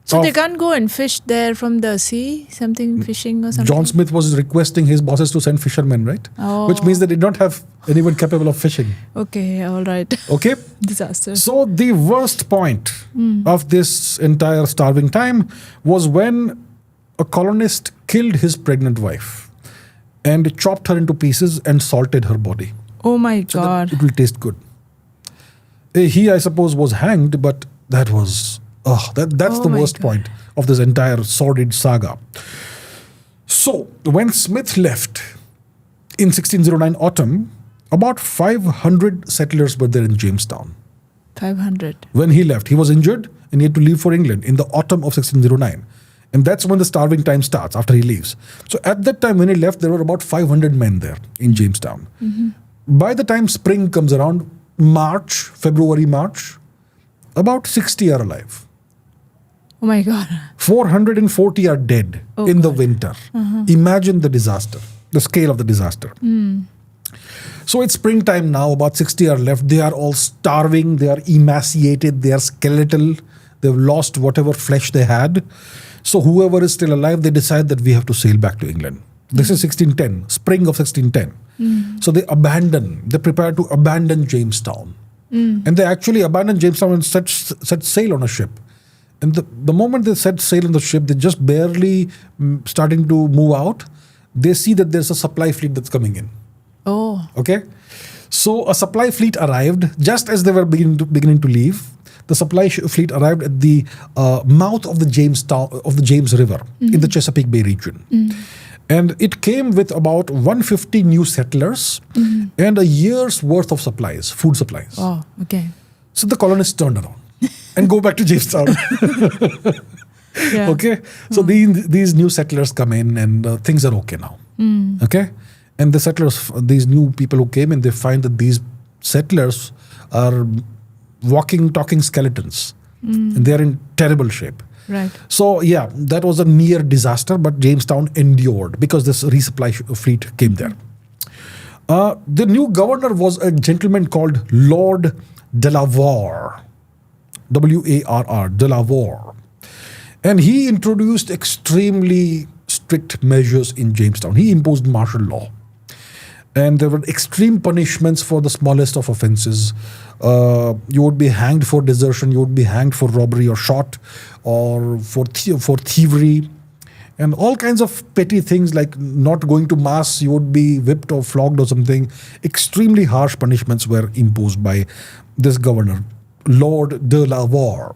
So they can't go and fish there from the sea? Fishing or something? John Smith was requesting his bosses to send fishermen, right? Oh. Which means they did not have anyone capable of fishing. Okay, all right. Okay? Disaster. So the worst point of this entire starving time was when a colonist killed his pregnant wife and chopped her into pieces and salted her body. Oh my So God. that it will taste good. He, I suppose, was hanged, but that was... that's the worst point of this entire sordid saga. So, when Smith left in 1609 autumn, about 500 settlers were there in Jamestown. 500. When he left, he was injured and he had to leave for England in the autumn of 1609. And that's when the starving time starts, after he leaves. So at that time when he left, there were about 500 men there in Jamestown. By the time spring comes around, February, March, about 60 are alive. Oh my God. 440 are dead in the winter. Imagine the disaster. the scale of the disaster. So it's springtime now, about 60 are left. They are all starving, they are emaciated, they are skeletal, they've lost whatever flesh they had. So whoever is still alive, they decide that we have to sail back to England. This is 1610, spring of 1610. So they prepare to abandon Jamestown. And they actually abandoned Jamestown and set sail on a ship. And the moment they set sail on the ship, they just barely starting to move out. They see that there's a supply fleet that's coming in. Oh. Okay, so a supply fleet arrived just as they were beginning to leave. The supply fleet arrived at the mouth of the James River in the Chesapeake Bay region, and it came with about 150 new settlers and a year's worth of supplies, food supplies. Oh, okay. So the colonists turned around and go back to Jamestown. Yeah. Okay, so these new settlers come in and things are okay now. Okay, and the settlers, these new people who came in, they find that these settlers are walking, talking skeletons, and they are in terrible shape. Right. So yeah, that was a near disaster, but Jamestown endured because this resupply fleet came there. The new governor was a gentleman called Lord Delaware, W-A-R-R, Delaware. And he introduced extremely strict measures in Jamestown. He imposed martial law. And there were extreme punishments for the smallest of offenses. You would be hanged for desertion, you would be hanged for robbery or shot, or for thievery. And all kinds of petty things like not going to mass, you would be whipped or flogged or something. Extremely harsh punishments were imposed by this governor, Lord Delaware.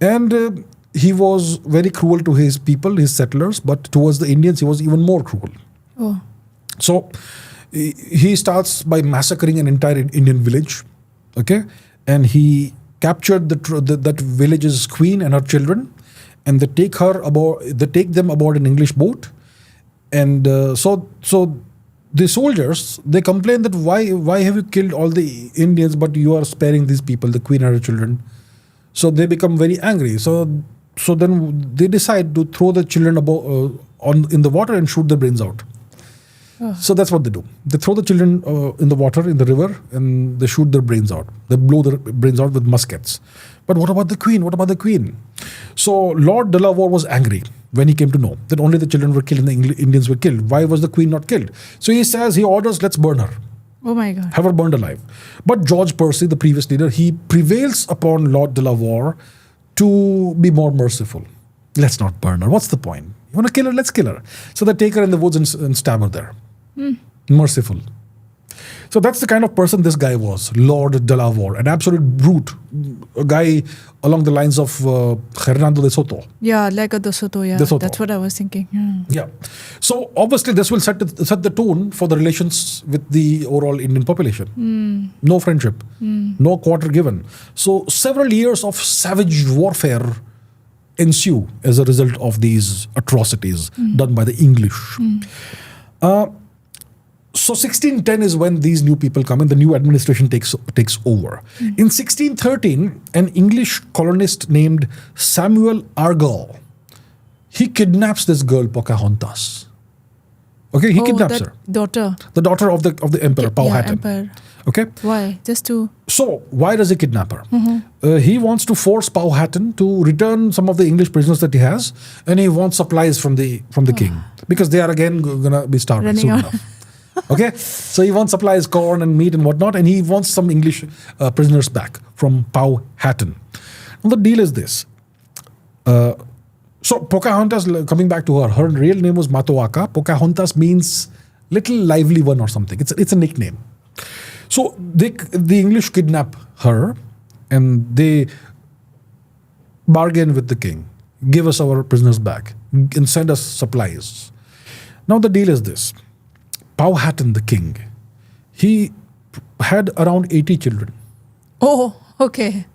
And he was very cruel to his people, his settlers, but towards the Indians, he was even more cruel. Oh. So he starts by massacring an entire Indian village, okay? And he captured that village's queen and her children, and they take them aboard an English boat. And so the soldiers, they complain that why have you killed all the Indians, but you are sparing these people, the queen and her children? So they become very angry. So then they decide to throw the children in the water and shoot their brains out. Oh. So that's what they do. They throw the children in the water, in the river, and they shoot their brains out. They blow their brains out with muskets. But what about the queen? What about the queen? So Lord Delaware was angry when he came to know that only the children were killed and the Indians were killed. Why was the queen not killed? So he orders, let's burn her. Oh my God. Have her burned alive. But George Percy, the previous leader, he prevails upon Lord Delaware to be more merciful. Let's not burn her. What's the point? You want to kill her? Let's kill her. So they take her in the woods and stab her there. Merciful. So that's the kind of person this guy was, Lord Delaware, an absolute brute, a guy along the lines of Hernando de Soto. Yeah, like a De Soto, yeah. De Soto. That's what I was thinking. Yeah. So obviously this will set the tone for the relations with the overall Indian population. No friendship, no quarter given. So several years of savage warfare ensue as a result of these atrocities done by the English. So 1610 is when these new people come in, the new administration takes over. In 1613, an English colonist named Samuel Argall, he kidnaps this girl, Pocahontas. Okay, he kidnaps her. Daughter. The daughter of the emperor, Powhatan. Yeah, emperor. Okay. Why? Just to... So, why does he kidnap her? He wants to force Powhatan to return some of the English prisoners that he has, and he wants supplies from the king, because they are again going to be starving Running soon out. enough. Okay, so he wants supplies, corn and meat and whatnot, and he wants some English prisoners back from Powhatan. Now the deal is this. So Pocahontas, coming back to her real name was Matoaka. Pocahontas means little lively one or something. It's a nickname. So the English kidnap her and they bargain with the king. Give us our prisoners back and send us supplies. Now the deal is this. Powhatan, the king, he had around 80 children. Oh, okay.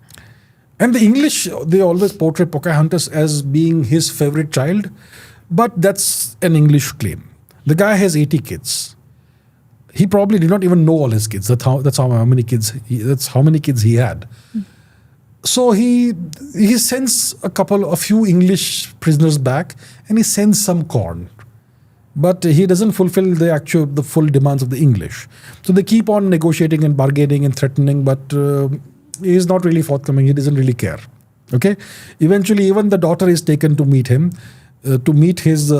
And the English, they always portray Pocahontas as being his favorite child, but that's an English claim. The guy has 80 kids. He probably did not even know all his kids. That's how many kids he had. So he sends a few English prisoners back, and he sends some corn. but he doesn't fulfill the full demands of the English. So they keep on negotiating and bargaining and threatening, but he is not really forthcoming. He doesn't really care. Okay. Eventually, even the daughter is taken to meet him, to meet his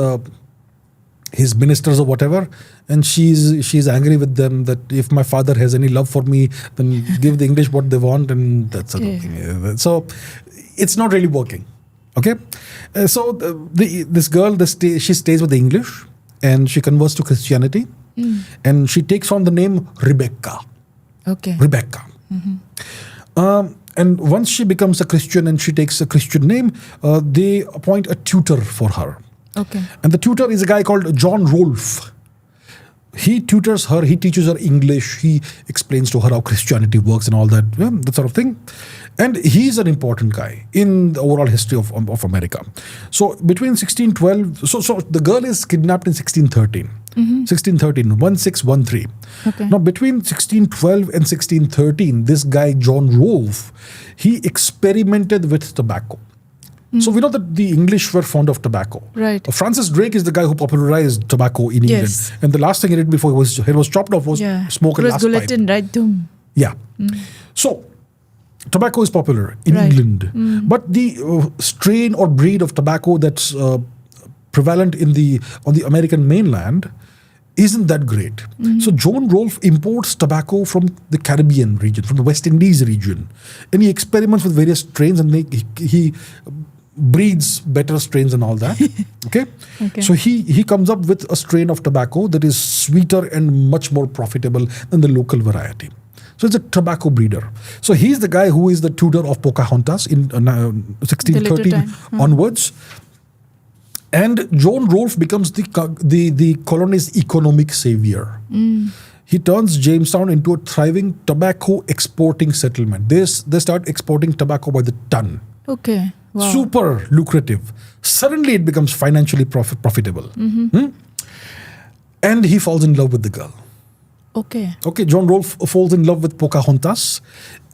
ministers or whatever, and she's angry with them that if my father has any love for me, then give the English what they want, and that sort of thing. So it's not really working. Okay, so this girl, she stays with the English, and she converts to Christianity, and she takes on the name Rebecca. Okay. Rebecca. And once she becomes a Christian and she takes a Christian name, they appoint a tutor for her. Okay. And the tutor is a guy called John Rolfe. He tutors her, he teaches her English, he explains to her how Christianity works and all that, that sort of thing. And he's an important guy in the overall history of America. So between 1612, so the girl is kidnapped in 1613. 1613. Okay. Now between 1612 and 1613, this guy John Rolfe, he experimented with tobacco. So we know that the English were fond of tobacco. Right. Francis Drake is the guy who popularized tobacco in England. And the last thing he did before he was chopped off was smoke and last pipe. Guillotine, right? Doom. Yeah. So tobacco is popular in England. But the strain or breed of tobacco that's prevalent on the American mainland isn't that great. So John Rolfe imports tobacco from the Caribbean region, from the West Indies region. And he experiments with various strains, and he breeds better strains and all that. Okay? So he comes up with a strain of tobacco that is sweeter and much more profitable than the local variety. So it's a tobacco breeder. So he's the guy who is the tutor of Pocahontas in 1613 onwards. And John Rolfe becomes the colony's economic savior. He turns Jamestown into a thriving tobacco exporting settlement. They start exporting tobacco by the ton. Okay. Wow. Super lucrative. Suddenly it becomes financially profitable. And he falls in love with the girl. Okay, John Rolfe falls in love with Pocahontas,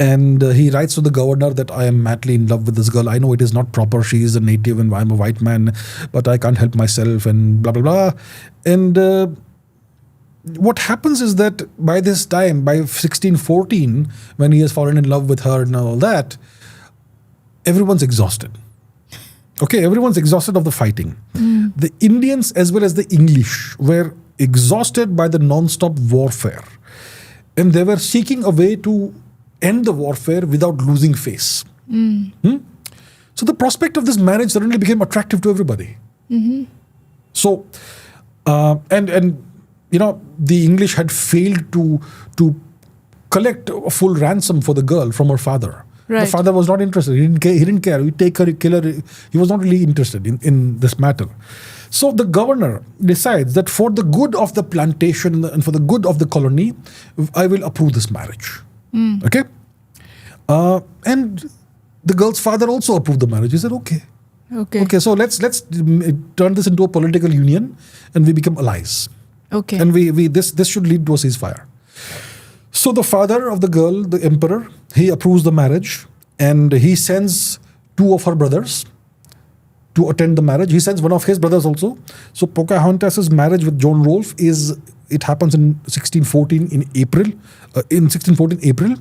and he writes to the governor that I am madly in love with this girl. I know it is not proper. She is a native and I'm a white man, but I can't help myself and blah, blah, blah. And what happens is that by this time, by 1614, when he has fallen in love with her and all that, everyone's exhausted. Okay, everyone's exhausted of the fighting. The Indians as well as the English were exhausted by the non-stop warfare. And they were seeking a way to end the warfare without losing face. So the prospect of this marriage suddenly became attractive to everybody. So, and you know, the English had failed to collect a full ransom for the girl from her father. The father was not interested. He didn't care. He'd take her, kill her. He was not really interested in this matter. So the governor decides that for the good of the plantation and for the good of the colony, I will approve this marriage. Okay? And the girl's father also approved the marriage. He said, okay, so let's turn this into a political union and we become allies. Okay. And this should lead to a ceasefire. So the father of the girl, the emperor, he approves the marriage, and he sends two of her brothers to attend the marriage. He sends one of his brothers also. So Pocahontas' marriage with John Rolfe happens in 1614 in April. In 1614 April,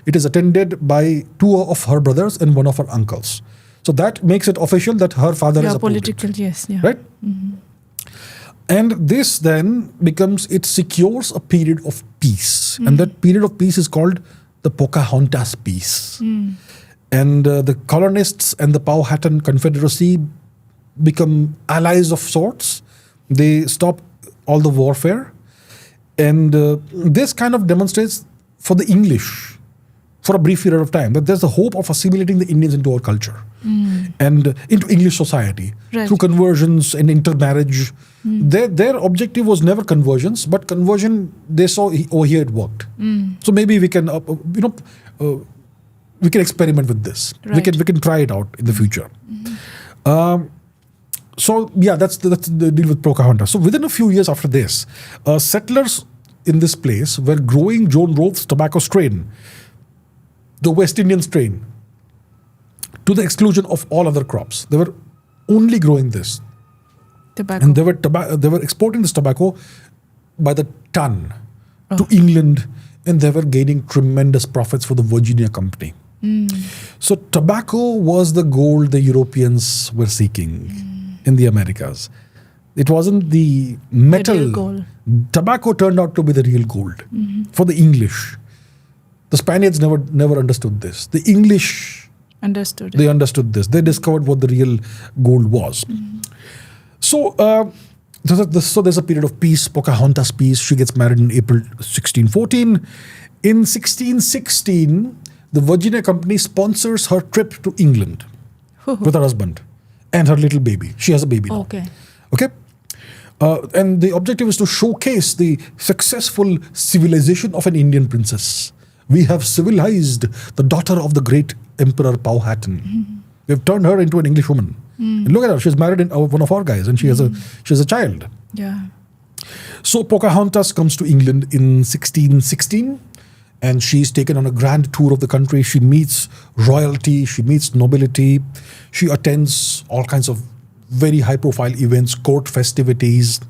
it is attended by two of her brothers and one of her uncles. So that makes it official that her father is approved. Political, yes. Yeah. Right? And this then it secures a period of peace. And that period of peace is called the Pocahontas Peace. And the colonists and the Powhatan Confederacy become allies of sorts. They stop all the warfare. And this kind of demonstrates for the English, for a brief period of time, that there's a hope of assimilating the Indians into our culture and into English society through conversions and intermarriage. Their objective was never conversions, but conversion, they saw over here it worked. So maybe we can, we can experiment with this. We can try it out in the future. So yeah, that's the deal with Pocahontas. So within a few years after this, settlers in this place were growing John Rolfe's tobacco strain, the West Indian strain, to the exclusion of all other crops. They were only growing this. Tobacco. And they were exporting this tobacco by the ton to England, and they were gaining tremendous profits for the Virginia Company. So tobacco was the gold the Europeans were seeking in the Americas. It wasn't the metal. The real gold. Tobacco turned out to be the real gold for the English. The Spaniards never understood this. The English Understood. they understood this. They discovered what the real gold was. So, so there's a period of peace, Pocahontas peace. She gets married in April 1614. In 1616, the Virginia Company sponsors her trip to England with her husband and her little baby. She has a baby now. Okay. Okay? And the objective is to showcase the successful civilization of an Indian princess. We have civilized the daughter of the great Emperor Powhatan. We've turned her into an English woman. And look at her; she's married one of our guys, and she has a child. Yeah. So Pocahontas comes to England in 1616, and she's taken on a grand tour of the country. She meets royalty, she meets nobility, she attends all kinds of very high-profile events, court festivities,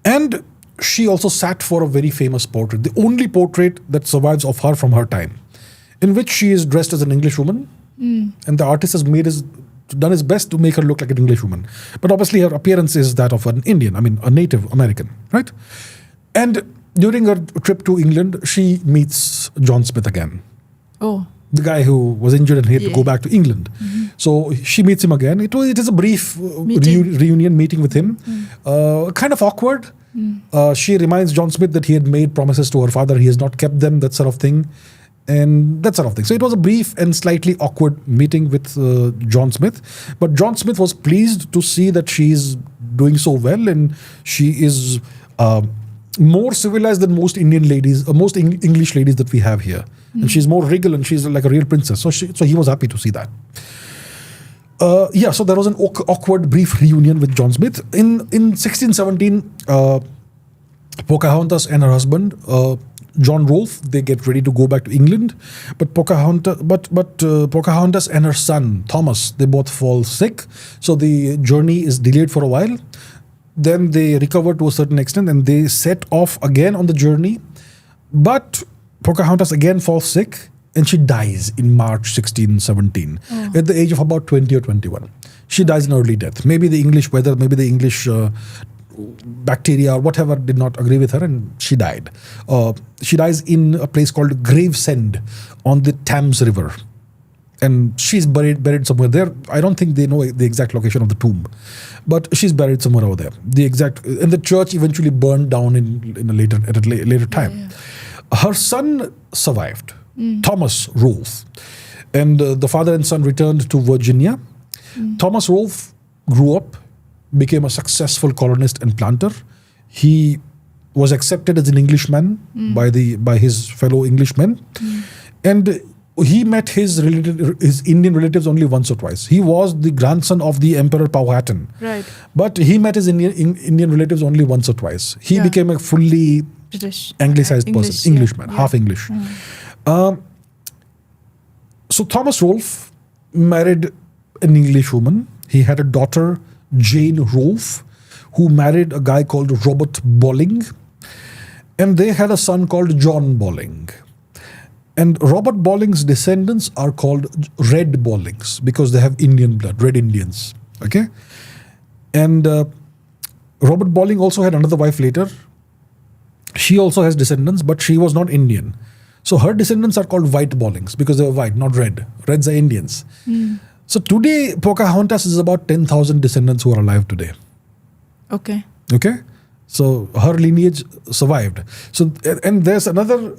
and she also sat for a very famous portrait, the only portrait that survives of her from her time, in which she is dressed as an English woman, and the artist has done his best to make her look like an English woman. But obviously her appearance is that of an Indian, a Native American, right? And during her trip to England, she meets John Smith again. Oh. The guy who was injured and he had to go back to England. So she meets him again. It is a brief reunion meeting with him. Kind of awkward. She reminds John Smith that he had made promises to her father. He has not kept them, that sort of thing. And that sort of thing. So it was a brief and slightly awkward meeting with John Smith. But John Smith was pleased to see that she is doing so well, and she is more civilized than most Indian ladies, most English ladies that we have here. And she's more regal, and she's like a real princess. So he was happy to see that. So there was an awkward brief reunion with John Smith. In 1617, Pocahontas and her husband, John Rolfe, they get ready to go back to England, but Pocahontas and her son Thomas, they both fall sick, so the journey is delayed for a while. Then they recover to a certain extent, and they set off again on the journey. But Pocahontas again falls sick, and she dies in March 1617 at the age of about 20 or 21. She dies an early death. Maybe the English weather, maybe the English bacteria or whatever did not agree with her, and she died. She dies in a place called Gravesend on the Thames River, and she's buried somewhere there. I don't think they know the exact location of the tomb, but she's buried somewhere over there. And the church eventually burned down at a later time. Her son survived, Thomas Rolfe, and the father and son returned to Virginia. Thomas Rolfe grew up, became a successful colonist and planter. He was accepted as an Englishman by his fellow Englishmen, and he met his Indian relatives only once or twice. He was the grandson of the Emperor Powhatan, right? But he met his Indian relatives only once or twice. He became a fully British, anglicized person, Englishman, half English. So Thomas Rolfe married an English woman. He had a daughter, Jane Rolfe, who married a guy called Robert Bolling, and they had a son called John Bolling. And Robert Bolling's descendants are called Red Bollings because they have Indian blood, Red Indians. Okay, and Robert Bolling also had another wife later. She also has descendants, but she was not Indian. So her descendants are called White Bollings because they were white, not red. Reds are Indians. So today, Pocahontas is about 10,000 descendants who are alive today. Okay. So her lineage survived. So, and there's another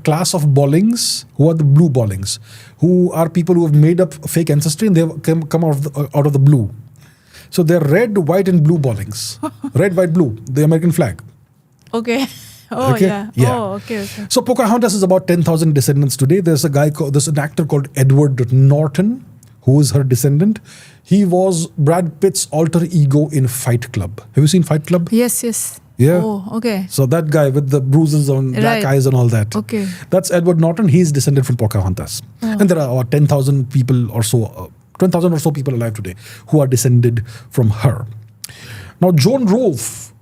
class of Bollings who are the blue Bollings, who are people who have made up fake ancestry and they have come out of the blue. So they're red, white, and blue Bollings. Red, white, blue, the American flag. Okay. Oh, Okay? yeah. Yeah. Oh, okay. So Pocahontas is about 10,000 descendants today. There's an actor called Edward Norton, who is her descendant. He was Brad Pitt's alter ego in Fight Club. Have you seen Fight Club? Yes. Yeah. Oh, okay. So that guy with the bruises on black eyes and all that. Okay. That's Edward Norton. He's descended from Pocahontas. And there are about 10,000 people or so, 10,000 or so people alive today who are descended from her. Now, John Rolfe,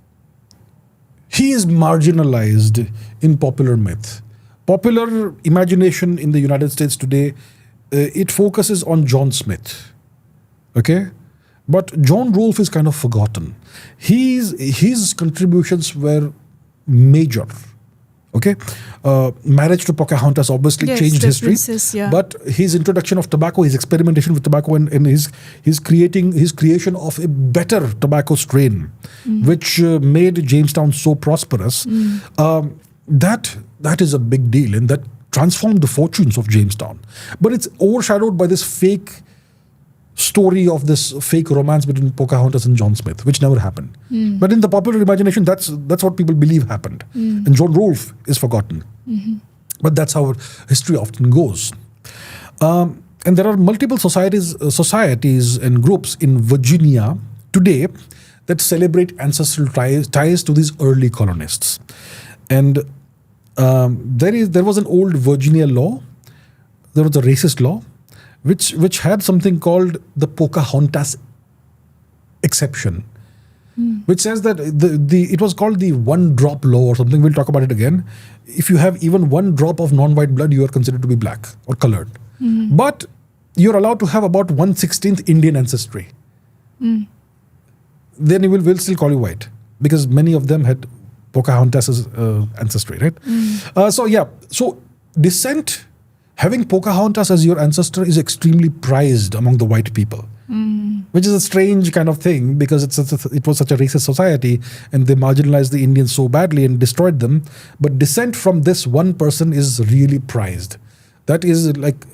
he is marginalized in popular myth. Popular imagination in the United States today, it focuses on John Smith. Okay? But John Rolfe is kind of forgotten. His contributions were major. Okay? Marriage to Pocahontas obviously changed the history. princess, yeah. But his introduction of tobacco, his experimentation with tobacco, and his creation of a better tobacco strain, which made Jamestown so prosperous, that is a big deal, and that transformed the fortunes of Jamestown. But it's overshadowed by this fake story of this fake romance between Pocahontas and John Smith, which never happened. But in the popular imagination, that's what people believe happened. And John Rolfe is forgotten. But that's how history often goes. And there are multiple societies and groups in Virginia today that celebrate ancestral ties to these early colonists. And there was an old Virginia law. There was a racist law, which had something called the Pocahontas exception, which says that it was called the one drop law or something. We'll talk about it again. If you have even one drop of non-white blood, you are considered to be black or colored. But you're allowed to have about 1/16 Indian ancestry. Then we'll still call you white, because many of them had Pocahontas' ancestry, right? So descent, having Pocahontas as your ancestor, is extremely prized among the white people, which is a strange kind of thing, because it was such a racist society and they marginalized the Indians so badly and destroyed them. But descent from this one person is really prized. That is like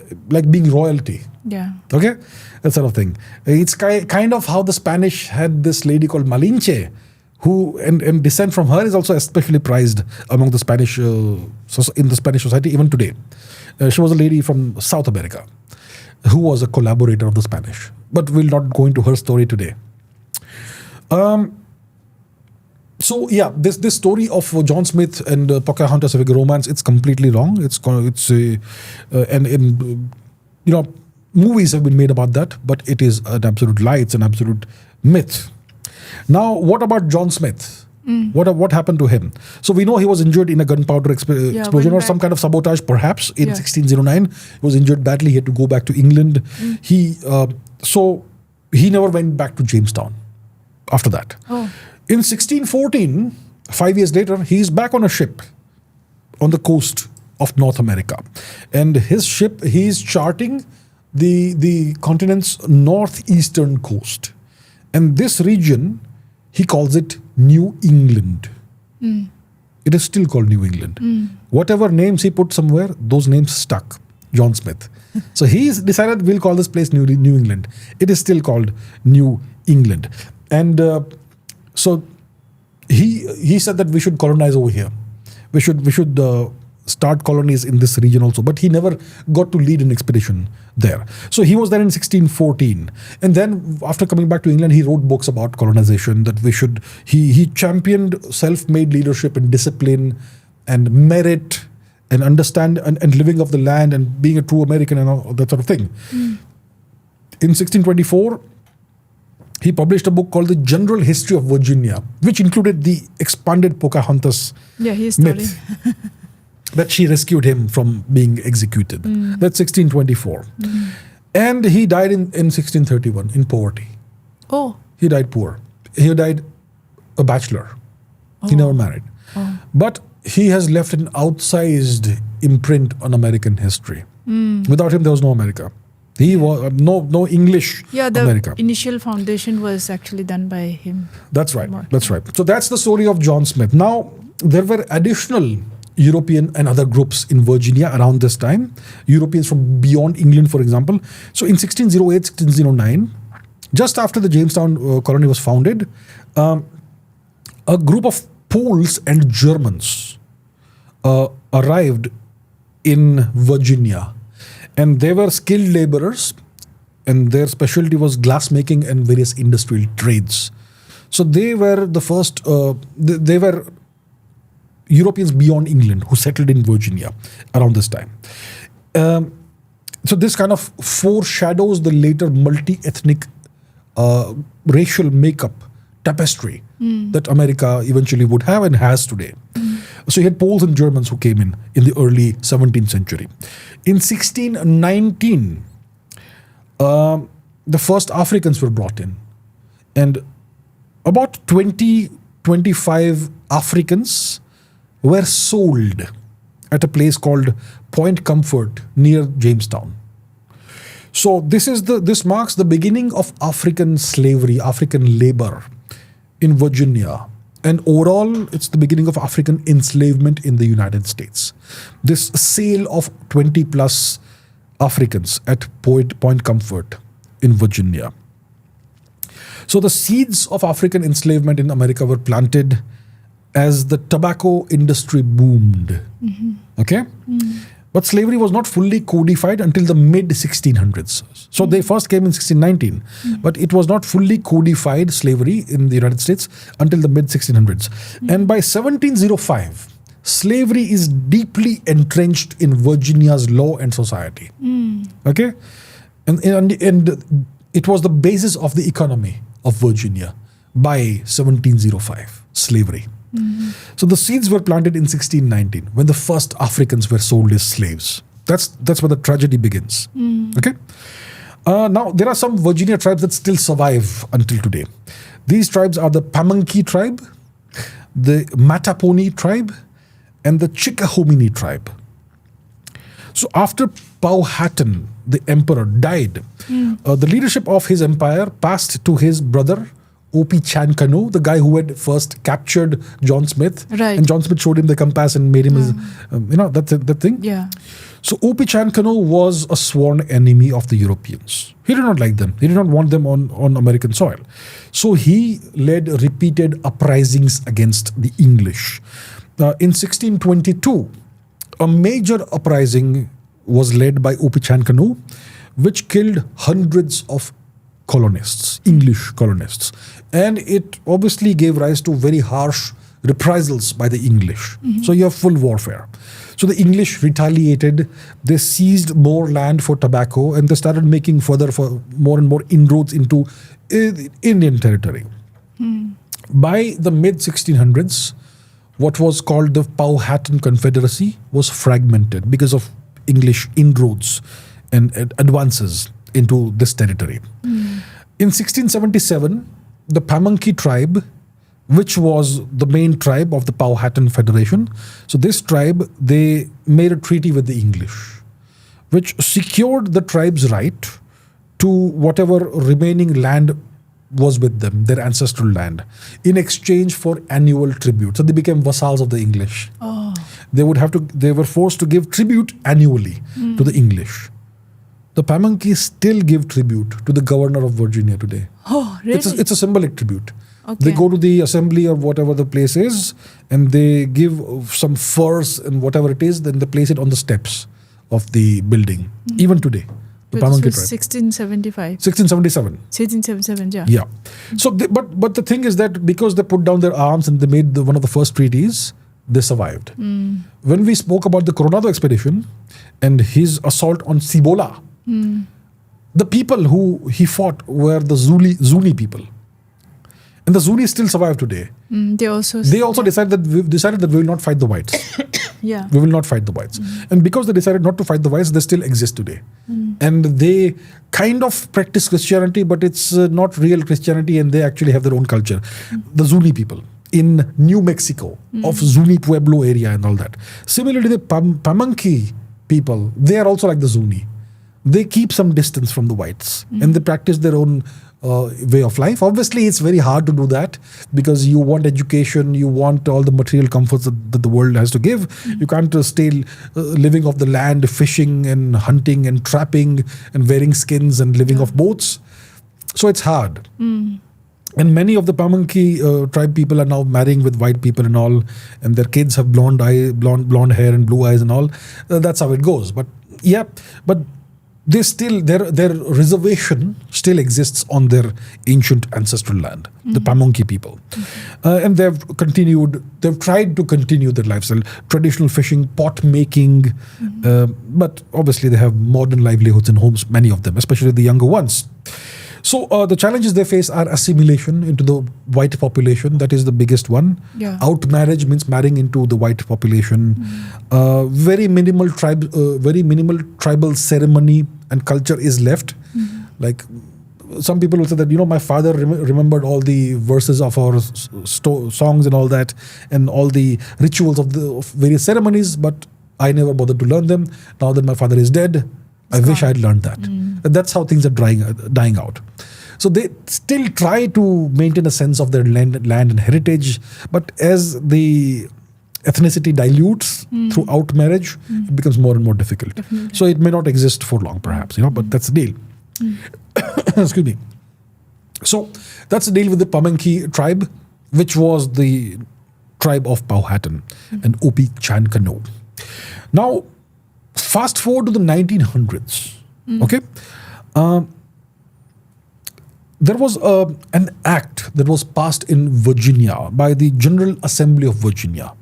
being royalty. Yeah. Okay? That sort of thing. It's kind of how the Spanish had this lady called Malinche, who and descent from her is also especially prized among the Spanish in the Spanish society even today. She was a lady from South America who was a collaborator of the Spanish. But we'll not go into her story today. This story of John Smith and Pocahontas having a romance, it's completely wrong. Movies have been made about that, but it is an absolute lie. It's an absolute myth. Now, what about John Smith? What happened to him? So we know he was injured in a gunpowder explosion or some kind of sabotage, perhaps, in 1609. He was injured badly. He had to go back to England. So he never went back to Jamestown after that. In 1614, 5 years later, he's back on a ship on the coast of North America. And his ship, he's charting the continent's northeastern coast. And this region, he calls it New England. It is still called New England. Whatever names he put somewhere, those names stuck. John Smith. So he's decided we'll call this place New England. It is still called New England. And so he said that we should colonize over here. We should start colonies in this region also. But he never got to lead an expedition there. So he was there in 1614. And then after coming back to England, he wrote books about colonization, that he championed self-made leadership and discipline and merit and understand and living of the land and being a true American and all that sort of thing. In 1624, he published a book called The General History of Virginia, which included the expanded Pocahontas myth that she rescued him from being executed. That's 1624. And he died in 1631 in poverty. Oh. He died poor. He died a bachelor. He never married. But he has left an outsized imprint on American history. Without him, there was no America. He was no English America. The initial foundation was actually done by him. That's right. That's right. So that's the story of John Smith. Now, there were additional European and other groups in Virginia around this time. Europeans from beyond England, for example. So in 1608, 1609, just after the Jamestown colony was founded, a group of Poles and Germans arrived in Virginia. And they were skilled laborers, and their specialty was glassmaking and various industrial trades. So they were the first, they were Europeans beyond England who settled in Virginia around this time. So this kind of foreshadows the later multi-ethnic racial makeup tapestry that America eventually would have and has today. So you had Poles and Germans who came in the early 17th century. In 1619, the first Africans were brought in. And about 25 Africans were sold at a place called Point Comfort near Jamestown. So this marks the beginning of African slavery, African labor in Virginia. And overall, it's the beginning of African enslavement in the United States. This sale of 20 plus Africans at Point Comfort in Virginia. So the seeds of African enslavement in America were planted as the tobacco industry boomed. Okay? But slavery was not fully codified until the mid-1600s. So they first came in 1619, but it was not fully codified, slavery in the United States, until the mid-1600s. And by 1705, slavery is deeply entrenched in Virginia's law and society. Okay? And it was the basis of the economy of Virginia by 1705, slavery. So the seeds were planted in 1619 when the first Africans were sold as slaves. That's where the tragedy begins. Okay. Now there are some Virginia tribes that still survive until today. These tribes are the Pamunkey tribe, the Mattapony tribe, and the Chickahominy tribe. So after Powhatan, the emperor, died, the leadership of his empire passed to his brother, Opechancanough, the guy who had first captured John Smith. Right. And John Smith showed him the compass and made him his, that thing. Yeah. So Opechancanough was a sworn enemy of the Europeans. He did not like them. He did not want them on American soil. So he led repeated uprisings against the English. In 1622, a major uprising was led by Opechancanough, which killed hundreds of colonists, English colonists. And it obviously gave rise to very harsh reprisals by the English. So you have full warfare. So the English retaliated. They seized more land for tobacco and they started making further for more and more inroads into Indian territory. By the mid-1600s, what was called the Powhatan Confederacy was fragmented because of English inroads and advances into this territory. In 1677, the Pamunkey tribe, which was the main tribe of the Powhatan Federation, so this tribe, they made a treaty with the English, which secured the tribe's right to whatever remaining land was with them, their ancestral land, in exchange for annual tribute. So they became vassals of the English. Oh. They were forced to give tribute annually to the English. The Pamunkeys still give tribute to the governor of Virginia today. Oh, really? It's a symbolic tribute. Okay. They go to the assembly or whatever the place is, and they give some furs and whatever it is, then they place it on the steps of the building. Even today, the But Pamunkey this tribe. was 1675. 1677. 1677, yeah. Yeah. So, but the thing is that because they put down their arms and they made one of the first treaties, they survived. When we spoke about the Coronado expedition and his assault on Cibola, the people who he fought were the Zuni people. And the Zunis still survive today. They also decided that we will not fight the whites. Yeah. We will not fight the whites. And because they decided not to fight the whites, they still exist today. And they kind of practice Christianity, but it's not real Christianity, and they actually have their own culture. The Zuni people in New Mexico, of Zuni Pueblo area and all that. Similarly, the Pamunkey people, they are also like the Zuni. They keep some distance from the whites and they practice their own way of life. Obviously, it's very hard to do that because you want education, you want all the material comforts that the world has to give. You can't stay living off the land, fishing and hunting and trapping and wearing skins and living off boats. So it's hard. And many of the Pamunkey tribe people are now marrying with white people and all, and their kids have blonde hair and blue eyes and all. That's how it goes. But yeah, but they still their reservation still exists on their ancient ancestral land, the Pamunkey people, and they've tried to continue their lifestyle, traditional fishing, pot making, but obviously they have modern livelihoods and homes, many of them, especially the younger ones. So the challenges they face are assimilation into the white population. That is the biggest one. Yeah. Out marriage means marrying into the white population. Very minimal tribal ceremony and culture is left. Like some people will say that, my father remembered all the verses of our songs and all that, and all the rituals of various ceremonies, but I never bothered to learn them. Now that my father is dead, I wish I had learned that. And that's how things are dying out. So they still try to maintain a sense of their land and heritage, but as the ethnicity dilutes through out marriage, it becomes more and more difficult. Definitely. So it may not exist for long, perhaps, but that's the deal. Excuse me. So that's the deal with the Pamunkey tribe, which was the tribe of Powhatan and Opi Chankano. Now, fast forward to the 1900s. Okay, there was an act that was passed in Virginia by the General Assembly of Virginia,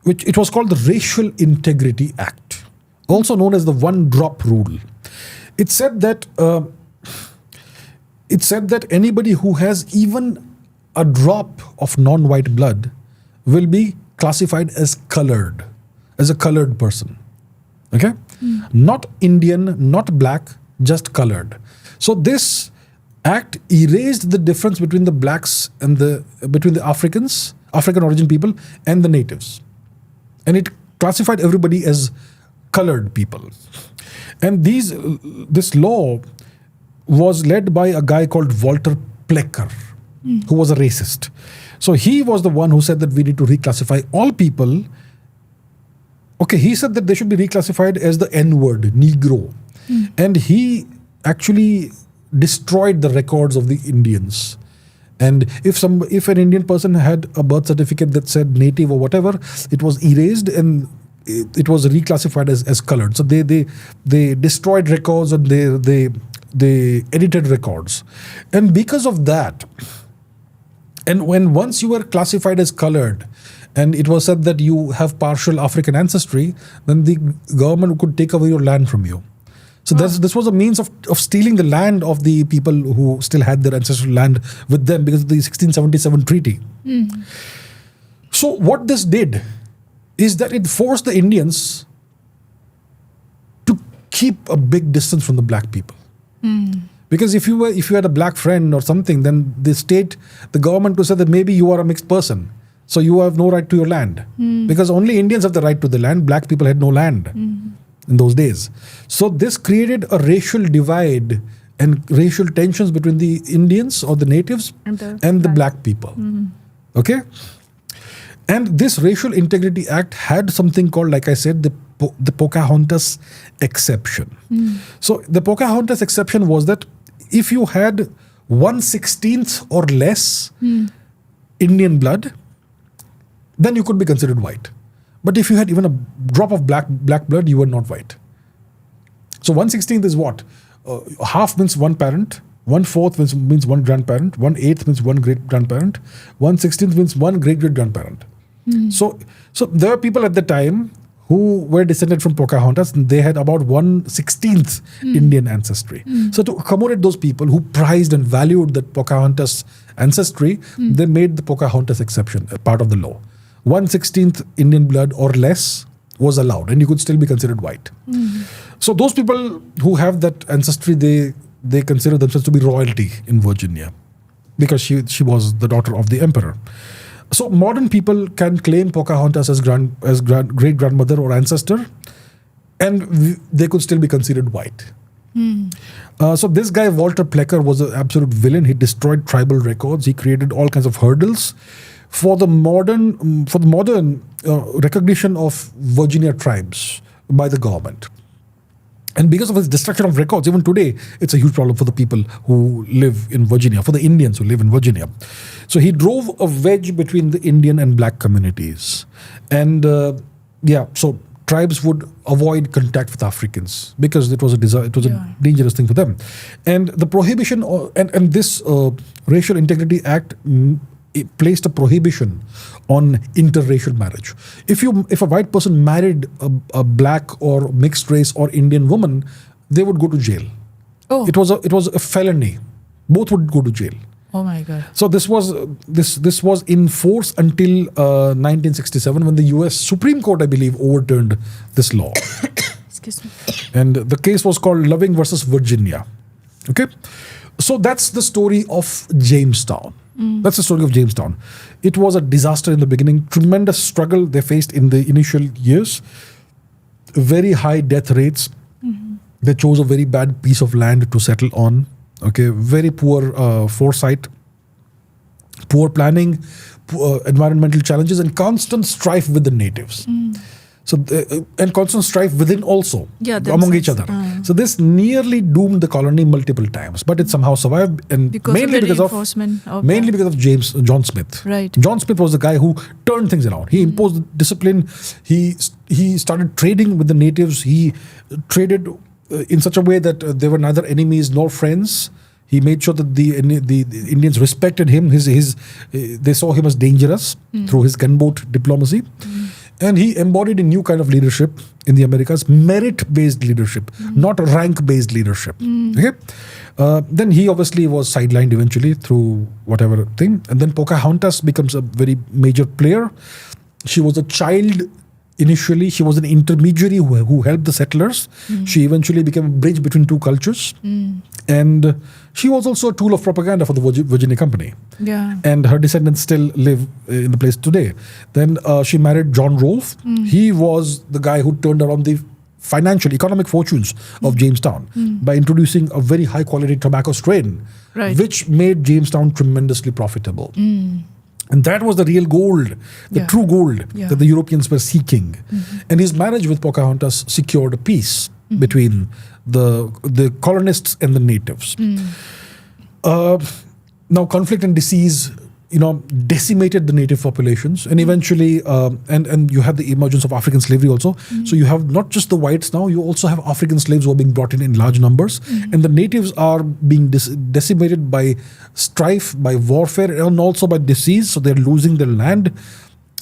which it was called the Racial Integrity Act, also known as the One Drop Rule. It said that anybody who has even a drop of non-white blood will be classified as colored, as a colored person. Okay, not Indian, not black, just colored. So this act erased the difference between the blacks and between the African origin people and the natives, and it classified everybody as colored people. And this law was led by a guy called Walter Plecker, who was a racist. So he was the one who said that we need to reclassify all people. Okay, he said that they should be reclassified as the N-word, Negro. And he actually destroyed the records of the Indians. And if an Indian person had a birth certificate that said native or whatever, it was erased and it was reclassified as colored. So they destroyed records and they edited records. And because of that, and once you were classified as colored, and it was said that you have partial African ancestry, then the government could take away your land from you. So this was a means of stealing the land of the people who still had their ancestral land with them because of the 1677 treaty. So what this did is that it forced the Indians to keep a big distance from the black people. Because if you had a black friend or something, then the government would say that maybe you are a mixed person, so you have no right to your land. Because only Indians have the right to the land. Black people had no land in those days. So this created a racial divide and racial tensions between the Indians or the natives and the black people. Okay? And this Racial Integrity Act had something called, like I said, the Pocahontas exception. So the Pocahontas exception was that if you had 1/16 or less Indian blood, then you could be considered white. But if you had even a drop of black blood, you were not white. So 1/16 is what? Half means one parent, 1/4 means one grandparent, 1/8 means one great grandparent, 1/16 means one great great grandparent. So there were people at the time who were descended from Pocahontas, and they had about 1/16 Indian ancestry. So to accommodate those people who prized and valued that Pocahontas ancestry, they made the Pocahontas exception a part of the law. 1/16 Indian blood or less was allowed, and you could still be considered white. So those people who have that ancestry, they consider themselves to be royalty in Virginia because she was the daughter of the emperor. So modern people can claim Pocahontas as great grandmother or ancestor, and they could still be considered white. So this guy Walter Plecker was an absolute villain. He destroyed tribal records. He created all kinds of hurdles for the modern recognition of Virginia tribes by the government. And because of his destruction of records, even today, it's a huge problem for the people who live in Virginia, for the Indians who live in Virginia. So he drove a wedge between the Indian and black communities. And so tribes would avoid contact with Africans because it was a dangerous thing for them. And the prohibition, and this Racial Integrity Act it placed a prohibition on interracial marriage. If a white person married a black or mixed race or Indian woman, they would go to jail. It was a felony. Both would go to jail. Oh my God. So this was in force until 1967, when the U.S. Supreme Court, I believe, overturned this law. Excuse me. And the case was called Loving versus Virginia. Okay, so that's the story of Jamestown. That's the story of Jamestown. It was a disaster in the beginning. Tremendous struggle they faced in the initial years. Very high death rates. They chose a very bad piece of land to settle on. Okay, very poor foresight, poor planning, poor environmental challenges, and constant strife with the natives. So and constant strife within also among each other. So this nearly doomed the colony multiple times, but it somehow survived, and mainly because of John Smith. Right. John Smith was the guy who turned things around. He imposed discipline. He started trading with the natives. He traded in such a way that they were neither enemies nor friends. He made sure that the Indians respected him. They saw him as dangerous through his gunboat diplomacy. And he embodied a new kind of leadership in the Americas, merit-based leadership, not rank-based leadership. Okay? Then he obviously was sidelined eventually through whatever thing. And then Pocahontas becomes a very major player. She was a child initially. She was an intermediary who helped the settlers. She eventually became a bridge between two cultures. And she was also a tool of propaganda for the Virginia Company. Yeah. And her descendants still live in the place today. Then she married John Rolfe. He was the guy who turned around the economic fortunes of Jamestown by introducing a very high quality tobacco strain, which made Jamestown tremendously profitable. And that was the real gold, the true gold that the Europeans were seeking. And his marriage with Pocahontas secured peace between the colonists and the natives. Now, conflict and disease, decimated the native populations, and eventually, and you had the emergence of African slavery also. So you have not just the whites now; you also have African slaves who are being brought in large numbers, and the natives are being decimated by strife, by warfare, and also by disease. So they're losing their land,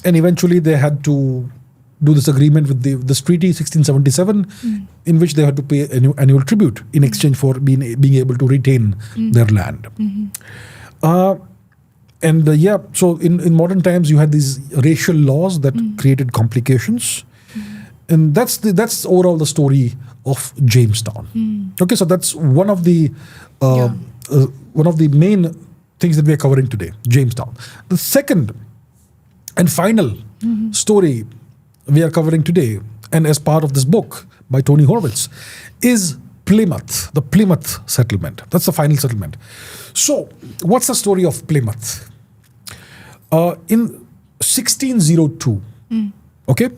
and eventually they had to do this agreement with this treaty 1677, in which they had to pay annual tribute in exchange for being able to retain their land. So in modern times, you had these racial laws that created complications, and that's overall the story of Jamestown. Okay, so that's one of the main things that we are covering today, Jamestown. The second and final story we are covering today, and as part of this book by Tony Horwitz, is Plymouth, the Plymouth settlement. That's the final settlement. So, what's the story of Plymouth? In 1602, okay,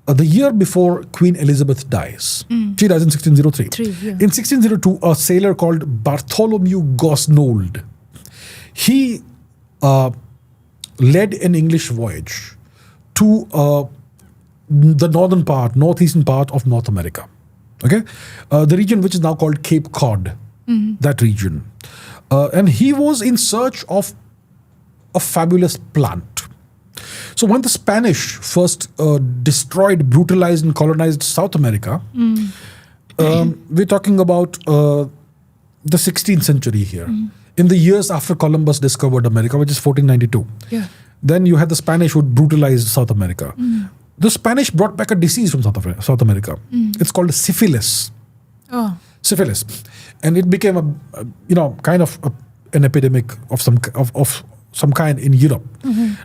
the year before Queen Elizabeth dies, she dies in 1603. In 1602, a sailor called Bartholomew Gosnold, he led an English voyage to the northeastern part of North America. Okay, the region which is now called Cape Cod, that region, and he was in search of a fabulous plant. So when the Spanish first destroyed, brutalized, and colonized South America, we're talking about the 16th century here. In the years after Columbus discovered America, which is 1492, then you had the Spanish who brutalized South America. The Spanish brought back a disease from South America. It's called syphilis. Syphilis, and it became an epidemic of some kind in Europe.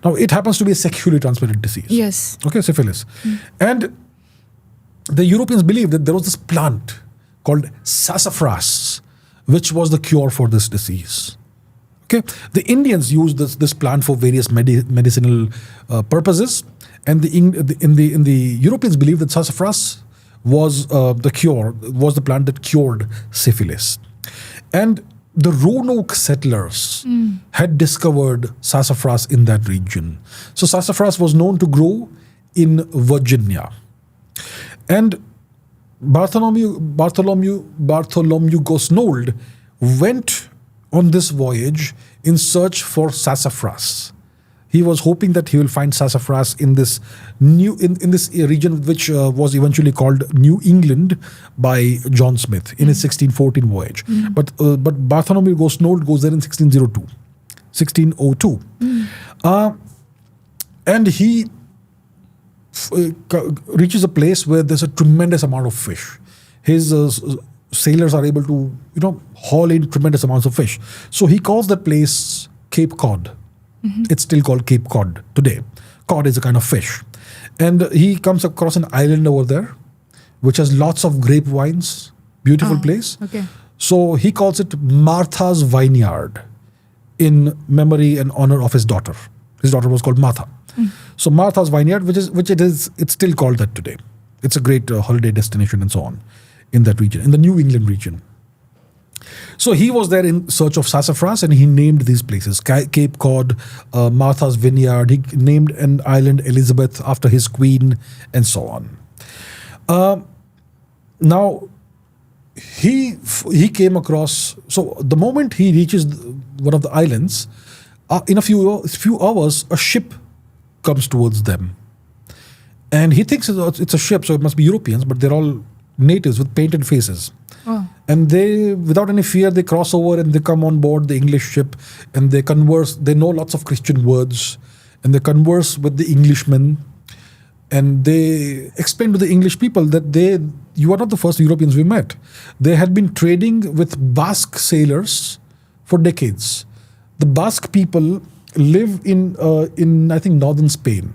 Now it happens to be a sexually transmitted disease. Yes. Okay, syphilis, and the Europeans believed that there was this plant called sassafras, which was the cure for this disease. Okay, the Indians used this plant for various medicinal purposes. And the Europeans believed that sassafras was the plant that cured syphilis. And the Roanoke settlers had discovered sassafras in that region. So sassafras was known to grow in Virginia. And Bartholomew Gosnold went on this voyage in search for sassafras. He was hoping that he will find sassafras in this in this region, which was eventually called New England by John Smith in his 1614 voyage. But Bartholomew goes there in 1602. And he reaches a place where there's a tremendous amount of fish. His sailors are able to, haul in tremendous amounts of fish. So he calls that place Cape Cod. It's still called Cape Cod today. Cod is a kind of fish. And he comes across an island over there, which has lots of grape vines. Beautiful place. Okay. So he calls it Martha's Vineyard in memory and honor of his daughter. His daughter was called Martha. So Martha's Vineyard, it's still called that today. It's a great holiday destination and so on in that region, in the New England region. So he was there in search of sassafras, and he named these places: Cape Cod, Martha's Vineyard. He named an island Elizabeth after his queen, and so on. Now, he came across. So the moment he reaches one of the islands, in a few hours, a ship comes towards them, and he thinks it's a ship, so it must be Europeans, but they're all natives with painted faces. And they, without any fear, they cross over and they come on board the English ship, and they converse. They know lots of Christian words, and they converse with the Englishmen, and they explain to the English people that you are not the first Europeans we met. They had been trading with Basque sailors for decades. The Basque people live in I think northern Spain.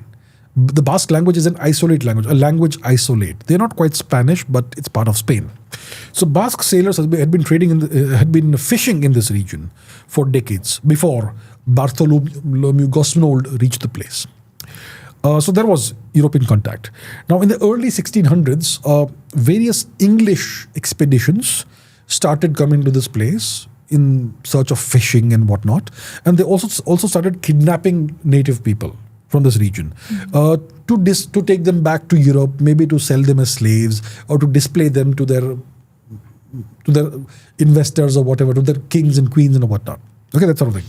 The Basque language is an isolate language, a language isolate. They're not quite Spanish, but it's part of Spain. So Basque sailors had been had been fishing in this region for decades before Bartholomew Gosnold reached the place. So there was European contact. Now, in the early 1600s, various English expeditions started coming to this place in search of fishing and whatnot, and they also started kidnapping native people from this region to take them back to Europe, maybe to sell them as slaves or to display them to their investors or whatever, to their kings and queens and whatnot. Okay, that sort of thing.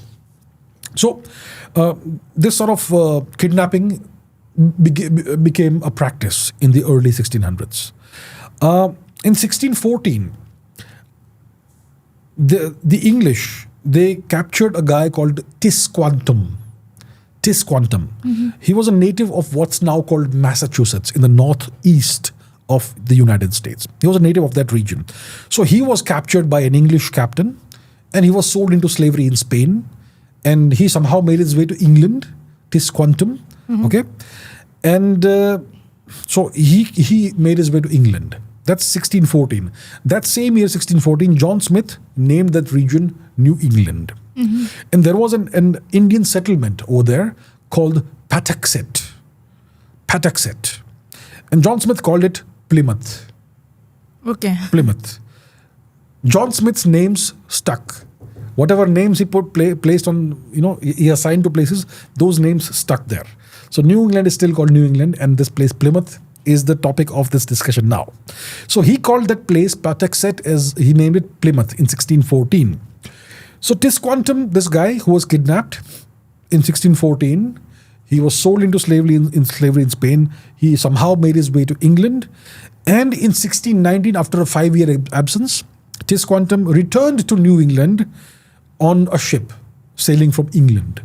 So this sort of kidnapping became a practice in the early 1600s. In 1614, the English, they captured a guy called Tisquantum. He was a native of what's now called Massachusetts in the northeast of the United States. He was a native of that region. So he was captured by an English captain, and he was sold into slavery in Spain, and he somehow made his way to England, Tisquantum, okay? And so he made his way to England. That's 1614. That same year, 1614, John Smith named that region New England. And there was an Indian settlement over there called Patuxet. And John Smith called it Plymouth. Okay. Plymouth. John Smith's names stuck. Whatever names he placed on, he assigned to places, those names stuck there. So New England is still called New England, and this place, Plymouth, is the topic of this discussion now. So he called that place Patuxet, as he named it Plymouth in 1614. So Tisquantum, this guy who was kidnapped in 1614, he was sold into slavery in Spain. He somehow made his way to England. And in 1619, after a 5-year absence, Tisquantum returned to New England on a ship sailing from England.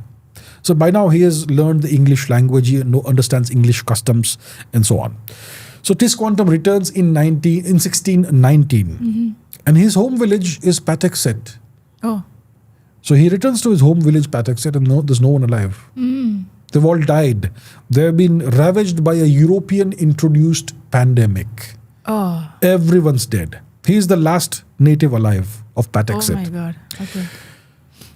So by now he has learned the English language, he understands English customs and so on. So Tisquantum returns in 1619. And his home village is Patuxet. Oh. So he returns to his home village, Patuxet, and there's no one alive. They've all died. They've been ravaged by a European-introduced pandemic. Oh. Everyone's dead. He's the last native alive of Patuxet. Oh my God. Okay.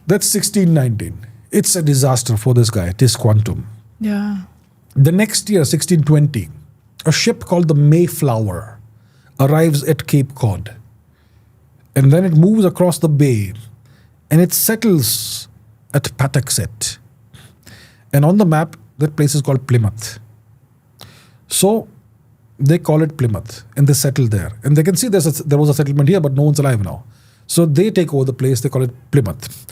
That's 1619. It's a disaster for this guy, Tisquantum. Yeah. The next year, 1620, a ship called the Mayflower arrives at Cape Cod. And then it moves across the bay. And it settles at Patuxet. And on the map, that place is called Plymouth. So they call it Plymouth, and they settle there. And they can see there was a settlement here, but no one's alive now. So they take over the place, they call it Plymouth.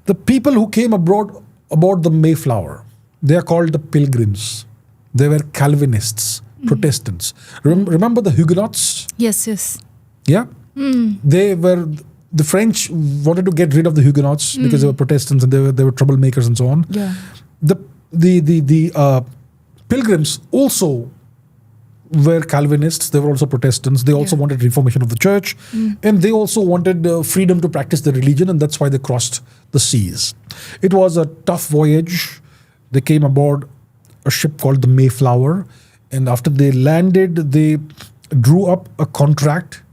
The people who came aboard the Mayflower, they are called the pilgrims. They were Calvinists, Protestants. Remember the Huguenots? Yes. Yeah? The French wanted to get rid of the Huguenots because they were Protestants and they were troublemakers and so on. Yeah. The pilgrims also were Calvinists. They were also Protestants. They also wanted reformation of the church, and they also wanted freedom to practice their religion, and that's why they crossed the seas. It was a tough voyage. They came aboard a ship called the Mayflower, and after they landed, they drew up a contract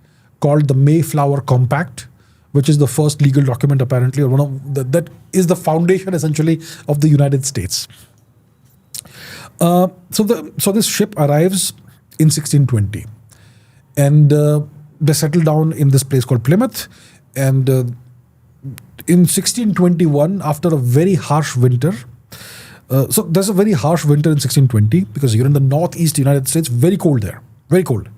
called the Mayflower Compact, which is the first legal document apparently, or that is the foundation essentially of the United States. So this ship arrives in 1620, and they settle down in this place called Plymouth. And in 1621, after a very harsh winter, so there's a very harsh winter in 1620 because you're in the northeast United States, very cold there, very cold.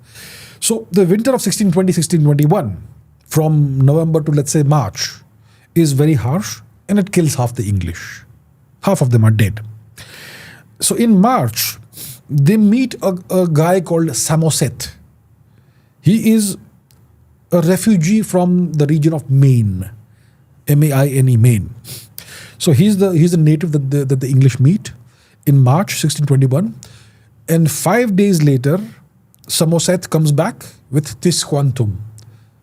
So the winter of 1620, 1621, from November to let's say March, is very harsh, and it kills half the English. Half of them are dead. So in March, they meet a guy called Samoset. He is a refugee from the region of Maine, Maine, Maine. So he's a native that the English meet in March 1621, and 5 days later, Samoset comes back with Tisquantum,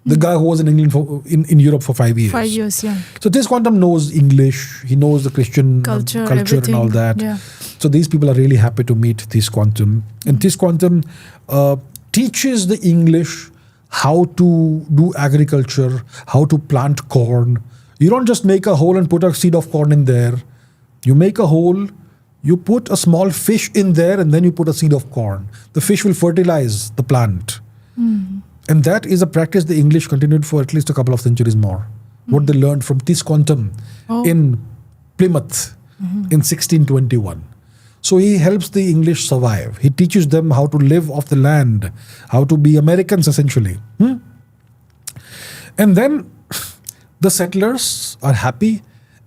the guy who was in England in Europe for 5 years. 5 years, yeah. So Tisquantum knows English. He knows the Christian culture and all that. Yeah. So these people are really happy to meet Tisquantum. And Tisquantum teaches the English how to do agriculture, how to plant corn. You don't just make a hole and put a seed of corn in there. You make a hole, you put a small fish in there, and then you put a seed of corn. The fish will fertilize the plant. And that is a practice the English continued for at least a couple of centuries more. What they learned from Tisquantum in Plymouth in 1621. So he helps the English survive. He teaches them how to live off the land, how to be Americans essentially. And then the settlers are happy,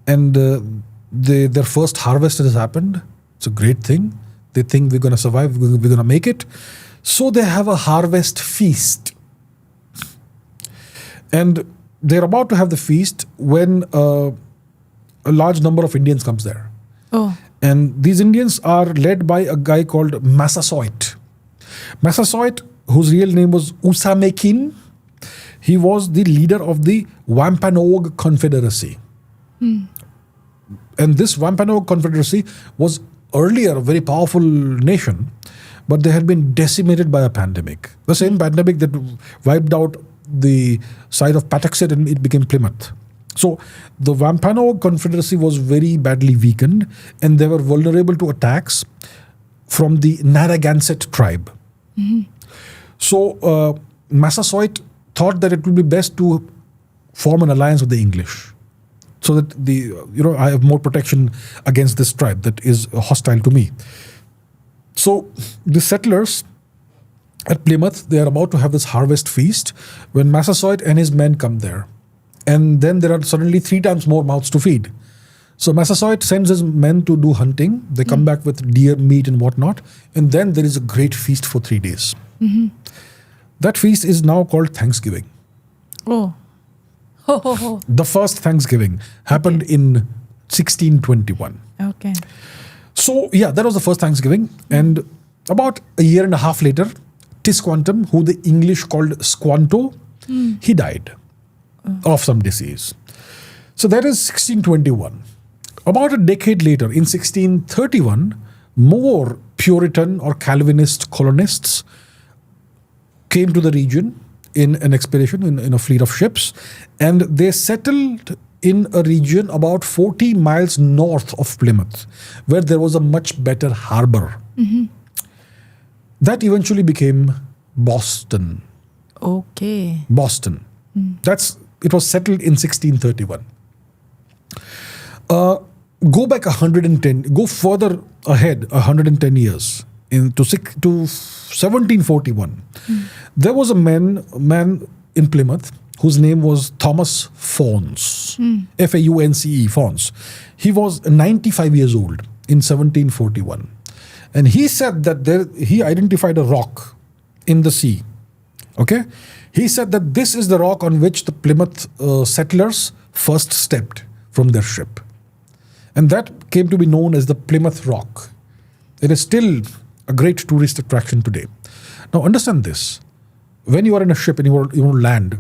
and their first harvest has happened. It's a great thing. They think we're going to survive, we're going to make it. So they have a harvest feast. And they're about to have the feast when a large number of Indians comes there. Oh. And these Indians are led by a guy called Massasoit. Massasoit, whose real name was Usamekin, he was the leader of the Wampanoag Confederacy. And this Wampanoag Confederacy was earlier a very powerful nation, but they had been decimated by a pandemic. The same pandemic that wiped out the site of Patuxet and it became Plymouth. So the Wampanoag Confederacy was very badly weakened, and they were vulnerable to attacks from the Narragansett tribe. So Massasoit thought that it would be best to form an alliance with the English, so that I have more protection against this tribe that is hostile to me. So the settlers at Plymouth, they are about to have this harvest feast when Massasoit and his men come there. And then there are suddenly 3 times more mouths to feed. So Massasoit sends his men to do hunting. They come back with deer meat and whatnot. And then there is a great feast for 3 days. That feast is now called Thanksgiving. Oh. Ho, ho, ho. The first Thanksgiving happened in 1621. Okay. So yeah, that was the first Thanksgiving. And about a year and a half later, Tisquantum, who the English called Squanto, he died of some disease. So that is 1621. About a decade later, in 1631, more Puritan or Calvinist colonists came to the region in an expedition, in a fleet of ships, and they settled in a region about 40 miles north of Plymouth, where there was a much better harbor. That eventually became Boston. Okay. Boston. It was settled in 1631. Go back 110, go further ahead 110 years to 1741. There was a man in Plymouth whose name was Thomas Faunce, Faunce. He was 95 years old. in 1741. And he said that he identified a rock in the sea. Okay? He said that this is the rock on which the Plymouth settlers first stepped from their ship. And that came to be known as the Plymouth Rock. It is still a great tourist attraction today. Now understand this. When you are in a ship and you want to land,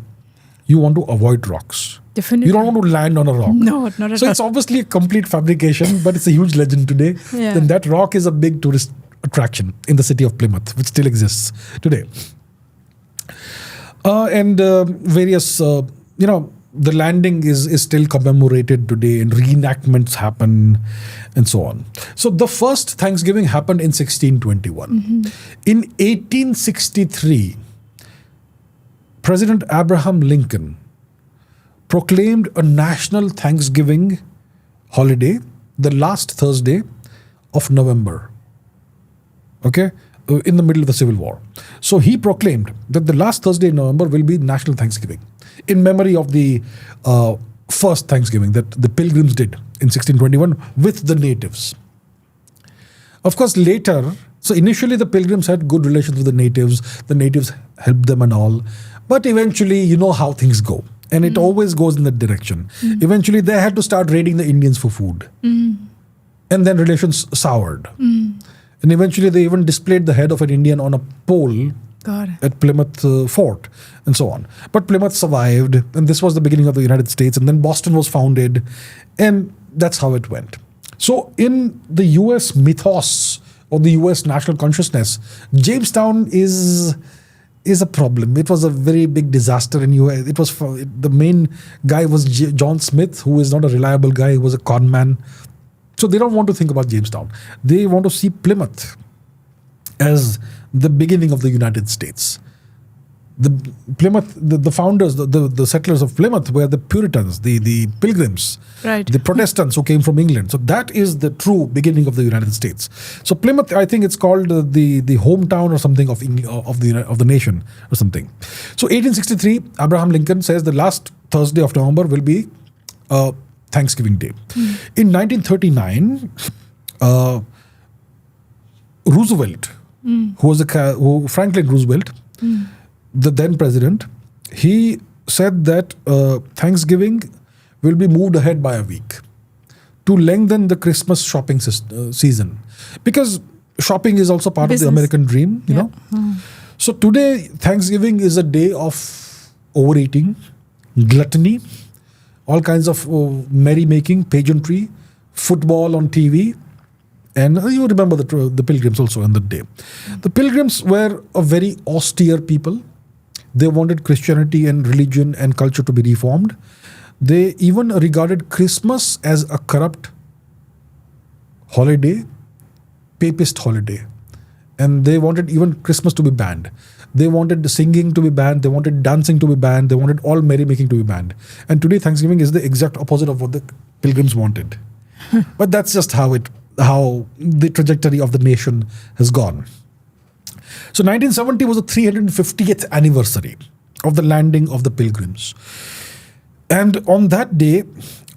you want to avoid rocks. Definitely. You don't want to land on a rock. No, not at all. So it's obviously a complete fabrication, but it's a huge legend today. Yeah. Then that rock is a big tourist attraction in the city of Plymouth, which still exists today. And various, the landing is still commemorated today, and reenactments happen and so on. So the first Thanksgiving happened in 1621. In 1863, President Abraham Lincoln proclaimed a national Thanksgiving holiday the last Thursday of November. Okay? In the middle of the Civil War. So he proclaimed that the last Thursday in November will be National Thanksgiving in memory of the first Thanksgiving that the pilgrims did in 1621 with the natives. Of course, later, so initially the pilgrims had good relations with the natives helped them and all, but eventually you know how things go. And it always goes in that direction. Eventually they had to start raiding the Indians for food. And then relations soured. And eventually they even displayed the head of an Indian on a pole at Plymouth Fort and so on. But Plymouth survived, and this was the beginning of the United States, and then Boston was founded, and that's how it went. So in the US mythos or the US national consciousness, Jamestown is a problem. It was a very big disaster in US. It was the main guy was John Smith, who is not a reliable guy. He was a con man. So they don't want to think about Jamestown. They want to see Plymouth as the beginning of the United States. The Plymouth, the founders, the settlers of Plymouth were the Puritans, the pilgrims, right, the Protestants who came from England. So that is the true beginning of the United States. So Plymouth, I think it's called the hometown or something of the nation or something. So 1863, Abraham Lincoln says the last Thursday of November will be Thanksgiving Day. In 1939, Roosevelt, Franklin Roosevelt, the then president, he said that Thanksgiving will be moved ahead by a week to lengthen the Christmas shopping season, because shopping is also part of the American dream, you know. So today, Thanksgiving is a day of overeating, gluttony, all kinds of merrymaking, pageantry, football on TV. And you remember the pilgrims also on that day. The pilgrims were a very austere people. They wanted Christianity and religion and culture to be reformed. They even regarded Christmas as a corrupt holiday, papist holiday. And they wanted even Christmas to be banned. They wanted the singing to be banned. They wanted dancing to be banned. They wanted all merrymaking to be banned. And today Thanksgiving is the exact opposite of what the pilgrims wanted. But that's just how the trajectory of the nation has gone. So 1970 was the 350th anniversary of the landing of the pilgrims. And on that day,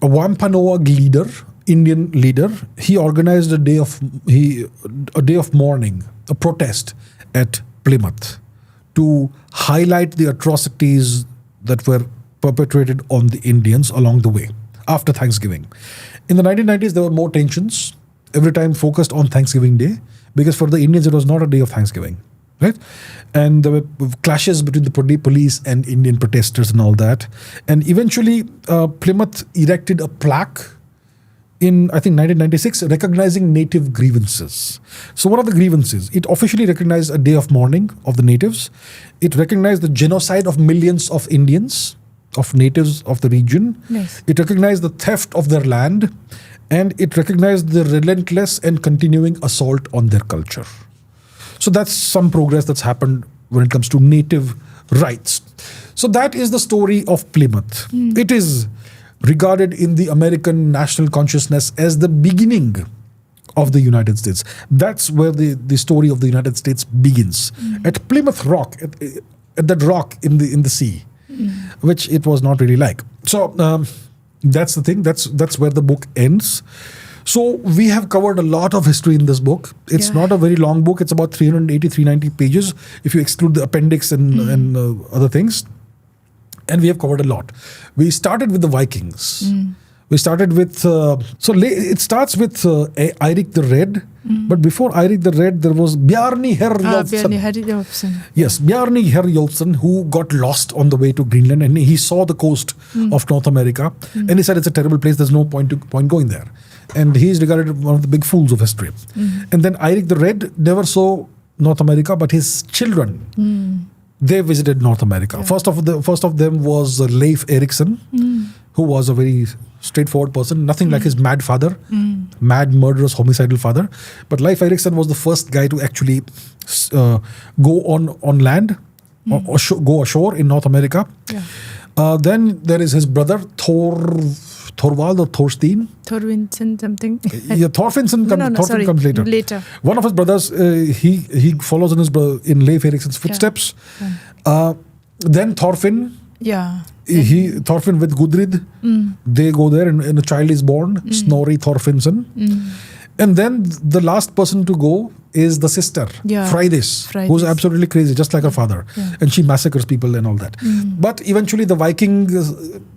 a Wampanoag leader, Indian leader, he organized a day of mourning, a protest at Plymouth to highlight the atrocities that were perpetrated on the Indians along the way after Thanksgiving. In the 1990s, there were more tensions, every time focused on Thanksgiving Day, because for the Indians, it was not a day of Thanksgiving, right? And there were clashes between the police and Indian protesters and all that. And eventually, Plymouth erected a plaque in, I think, 1996, recognizing native grievances. So what are the grievances? It officially recognized a day of mourning of the natives. It recognized the genocide of millions of Indians, of natives of the region. Yes. It recognized the theft of their land. And it recognized the relentless and continuing assault on their culture. So that's some progress that's happened when it comes to native rights. So that is the story of Plymouth. It is regarded in the American national consciousness as the beginning of the United States. That's where the story of the United States begins. At Plymouth Rock, at that rock in the sea, which it was not really like. So that's the thing. That's where the book ends. So we have covered a lot of history in this book. It's not a very long book. It's about 380, 390 pages if you exclude the appendix and other things. And we have covered a lot. We started with the Vikings. We started with, it starts with Eirik the Red. But before Eirik the Red, there was Bjarni Herjolfsson. Yes, Bjarni Herjolfsson, who got lost on the way to Greenland, and he saw the coast of North America, and he said it's a terrible place. There's no point going there, and he is regarded as one of the big fools of history. And then Eirik the Red never saw North America, but his children they visited North America. First of them was Leif Erikson, who was a very straightforward person, nothing like his mad father, mad, murderous, homicidal father. But Leif Erikson was the first guy to actually go on land, or go ashore in North America. Then there is his brother Thorvald or Thorstein. Thorfinnsson something. Thorfinnsson comes later. One of his brothers, he follows in Leif Erikson's footsteps. Then Thorfinn. Thorfinn with Gudrid, they go there and a child is born, Snorri Thorfinnsson. And then the last person to go is the sister, Freydis, who's absolutely crazy, just like her father. And she massacres people and all that. But eventually the Viking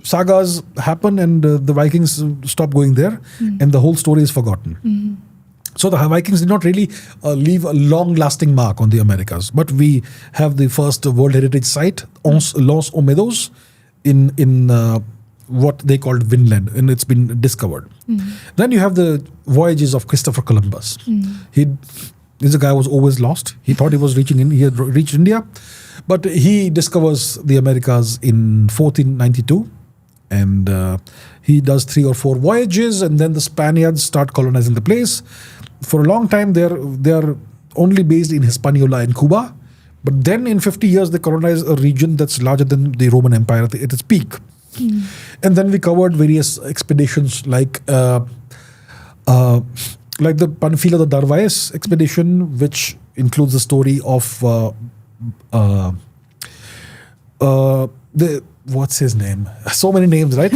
sagas happen and the Vikings stop going there and the whole story is forgotten. So the Vikings did not really leave a long-lasting mark on the Americas. But we have the first World Heritage Site, Los Olmedos, in what they called Vinland, and it's been discovered. Then you have the voyages of Christopher Columbus. This guy was always lost. He thought he had reached India, but he discovers the Americas in 1492, and he does 3 or 4 voyages, and then the Spaniards start colonizing the place. For a long time, they are only based in Hispaniola and Cuba. But then in 50 years, they colonize a region that's larger than the Roman Empire at its peak. And then we covered various expeditions like the Panfilo de Narvaez expedition, which includes the story of what's his name? So many names, right?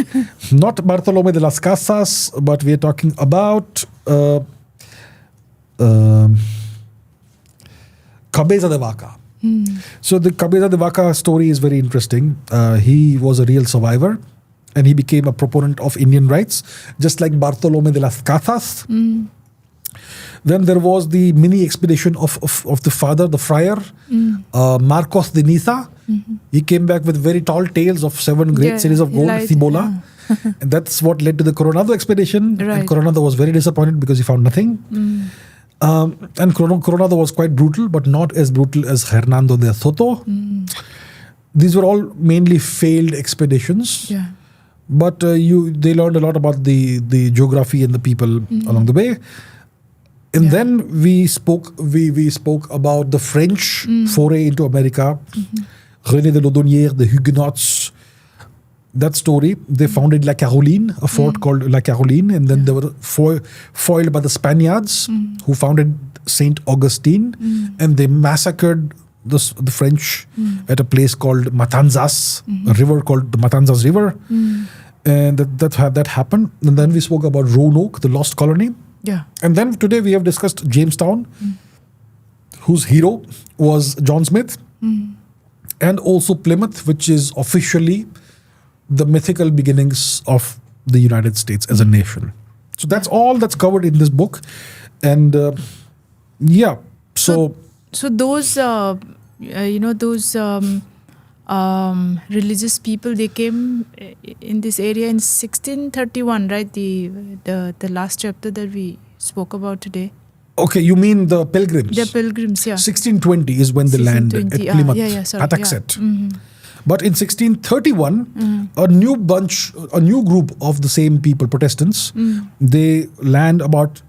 Not Bartolomé de las Casas, but we are talking about Cabeza de Vaca. So the Cabeza de Vaca story is very interesting. He was a real survivor and he became a proponent of Indian rights, just like Bartolomé de las Casas. Then there was the mini expedition of the father, the friar, Marcos de Niza. He came back with very tall tales of 7 great cities of gold, Cibola. And that's what led to the Coronado expedition. And Coronado was very disappointed because he found nothing. And Coronado was quite brutal, but not as brutal as Hernando de Soto. These were all mainly failed expeditions. But they learned a lot about the geography and the people along the way. And then we spoke about the French foray into America, René de Laudonnière, the Huguenots. That story, they founded La Caroline, a fort called La Caroline, and then they were foiled by the Spaniards, who founded Saint Augustine, and they massacred the French at a place called Matanzas, a river called the Matanzas River, and that happened. And then we spoke about Roanoke, the lost colony. And then today we have discussed Jamestown, whose hero was John Smith, and also Plymouth, which is officially the mythical beginnings of the United States as a nation. So that's all that's covered in this book. And so those religious people, they came in this area in 1631, right? The last chapter that we spoke about today. Okay, you mean the Pilgrims? The Pilgrims, 1620 is when they landed at Plymouth, Patuxet. But in 1631, a new group of the same people, Protestants, they land about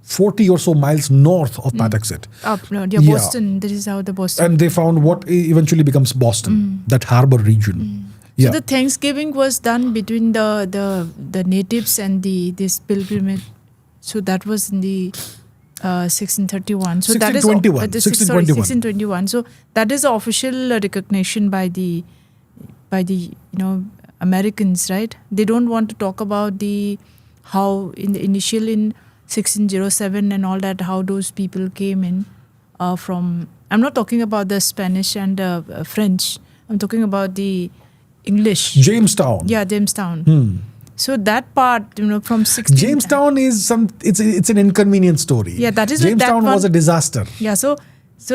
40 or so miles north of Patuxet. Boston. This is how the Boston. And they found what eventually becomes Boston, that harbor region. So the Thanksgiving was done between the natives and this pilgrimage. So that was in the 1631. So 1621. that is 1621. So that is the official recognition by the Americans, right? They don't want to talk about the how in the initial in 1607 and all that, how those people came in from. I'm not talking about the Spanish and French. I'm talking about the English. Jamestown. Yeah, Jamestown. So that part, from 16. Jamestown is it's an inconvenient story. Yeah, that is Jamestown was a disaster. Yeah, so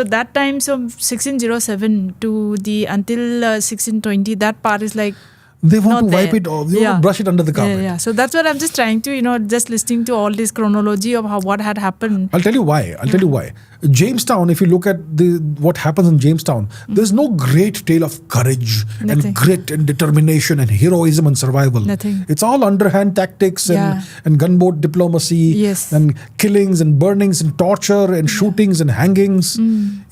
that time, so 1607 to the until 1620, that part is like. They want not to wipe there. it off. They want to brush it under the carpet. Yeah. So that's what I'm just trying to, just listening to all this chronology of what had happened. I'll tell you why. Jamestown, if you look at what happens in Jamestown, there's no great tale of courage and grit and determination and heroism and survival. Nothing. It's all underhand tactics and gunboat diplomacy and killings and burnings and torture and shootings and hangings.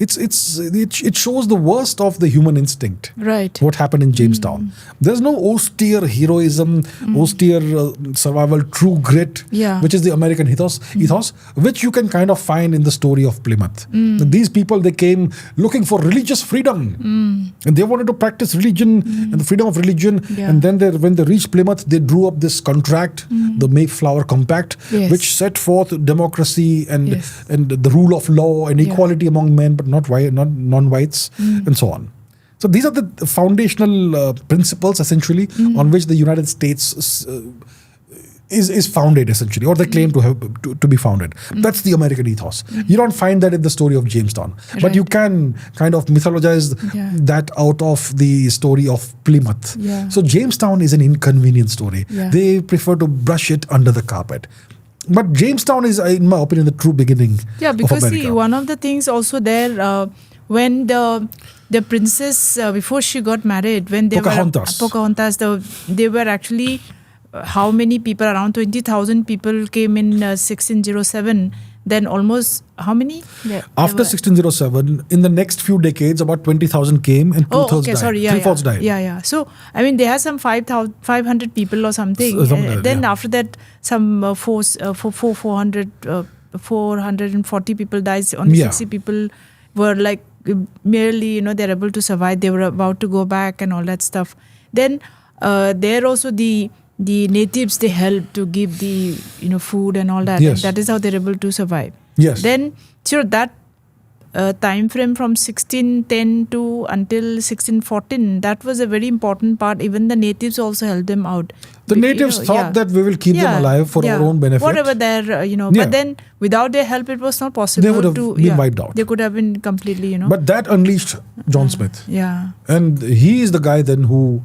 It shows the worst of the human instinct. Right. What happened in Jamestown. There's no austere heroism, austere survival, true grit, which is the American ethos, which you can kind of find in the story of Plymouth. These people, they came looking for religious freedom, and they wanted to practice religion and the freedom of religion. And then when they reached Plymouth, they drew up this contract, the Mayflower Compact, which set forth democracy and the rule of law and equality among men, but not non-whites, and so on. So these are the foundational principles, essentially, on which the United States is founded, essentially, or they claim to be founded. That's the American ethos. You don't find that in the story of Jamestown, but you can kind of mythologize that out of the story of Plymouth. So Jamestown is an inconvenient story. They prefer to brush it under the carpet. But Jamestown is, in my opinion, the true beginning of because America. see, one of the things also there, when the princess, before she got married, when they Pocahontas, they were actually, how many people? Around 20,000 people came in 1607. Then almost, how many? After 1607, in the next few decades, about 20,000 came and two-thirds died. Three-fourths died. Yeah. So, I mean, they had some 500 people or something. Then after that, some 440 people died. Only 60 people were like, merely, they're able to survive. They were about to go back and all that stuff. Then there also the natives, they helped to give the food and all that. And that is how they're able to survive. Then that time frame from 1610 to until 1614, that was a very important part. Even the natives also helped them out. The natives thought that we will keep them alive for our own benefit. Whatever their, but then without their help, it was not possible. They would have been wiped out. They could have been completely, But that unleashed John Smith. Yeah. And he is the guy then who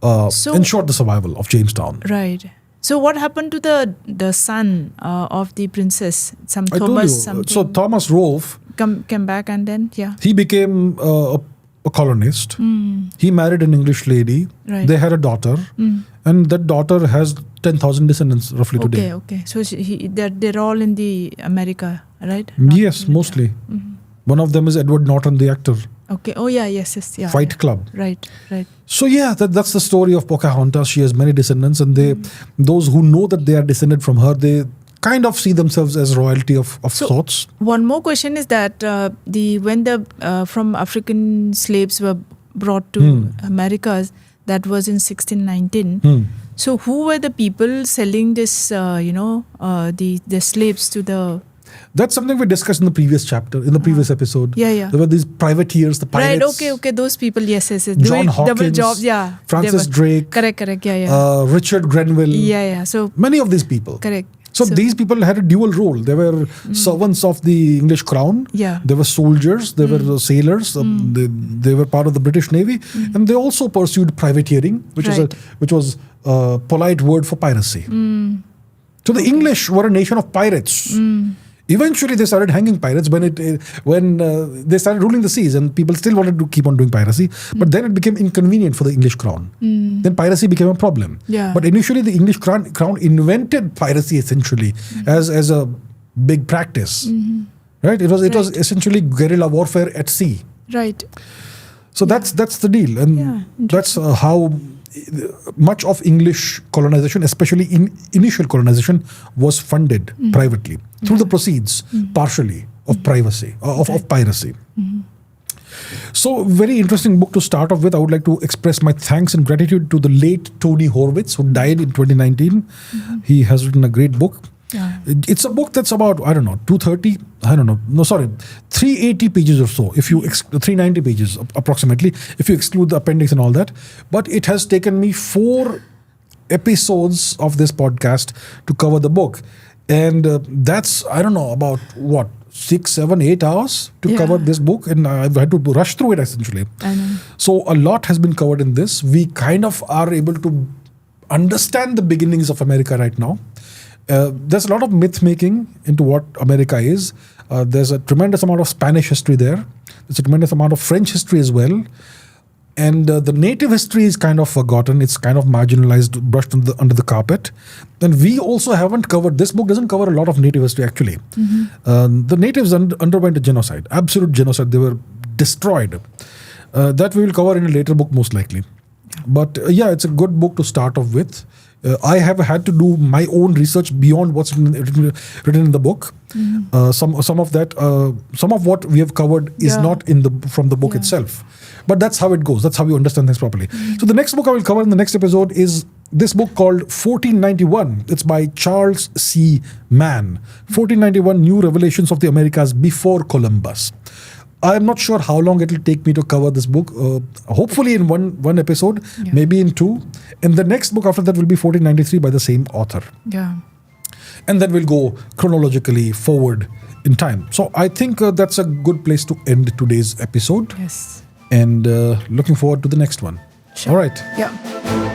ensured the survival of Jamestown. Right. So what happened to the son of the princess? Thomas. So Thomas Rolfe came back and then he became a colonist. He married an English lady. Right. They had a daughter, and that daughter has 10,000 descendants roughly today. Okay. So they're all in the America, right? Yes, mostly. One of them is Edward Norton, the actor. Okay. Oh yes. Fight Club. Right. So that's the story of Pocahontas. She has many descendants, and those who know that they are descended from her, they kind of see themselves as royalty of sorts. One more question is that when the from African slaves were brought to Americas, that was in 1619. So who were the people selling this? The slaves to the. That's something we discussed in the previous chapter, in the previous episode. Yeah. There were these privateers, the pirates. Right, okay. Those people, yes. John Hawkins, double jobs, Francis Drake. Correct, yeah. Richard Grenville. Yeah. So many of these people. Correct. So these people had a dual role. They were servants of the English crown. Yeah. They were soldiers. They were sailors. They were part of the British Navy, and they also pursued privateering, which was a polite word for piracy. So the English were a nation of pirates. Eventually, they started hanging pirates when they started ruling the seas, and people still wanted to keep on doing piracy. But then it became inconvenient for the English crown. Then piracy became a problem. Yeah. But initially, the English crown invented piracy essentially as a big practice. Right? It was essentially guerrilla warfare at sea. Right. So that's the deal, and that's how much of English colonization, especially initial colonization, was funded privately through the proceeds, partially, of piracy. So, very interesting book to start off with. I would like to express my thanks and gratitude to the late Tony Horwitz, who died in 2019. He has written a great book. Yeah. It's a book that's about, 230, 380 pages or so, if you 390 pages approximately, if you exclude the appendix and all that. But it has taken me 4 episodes of this podcast to cover the book. And that's, about what, 6, 7, 8 hours to cover this book. And I've had to rush through it essentially. I know. So a lot has been covered in this. We kind of are able to understand the beginnings of America right now. There's a lot of myth making into what America is. There's a tremendous amount of Spanish history there. There's a tremendous amount of French history as well. And the native history is kind of forgotten. It's kind of marginalized, brushed under the carpet. And we also haven't covered, this book doesn't cover a lot of native history actually. The natives underwent a genocide, absolute genocide. They were destroyed. That we will cover in a later book most likely. But it's a good book to start off with. I have had to do my own research beyond what's written in the book. Some of what we have covered is not from the book itself. But that's how it goes. That's how you understand things properly. So the next book I will cover in the next episode is this book called 1491. It's by Charles C. Mann. 1491 New Revelations of the Americas Before Columbus. I'm not sure how long it will take me to cover this book. Hopefully in one episode, maybe in 2. And the next book after that will be 1493 by the same author. Yeah. And then we'll go chronologically forward in time. So I think that's a good place to end today's episode. Yes. And looking forward to the next one. Sure. All right. Yeah.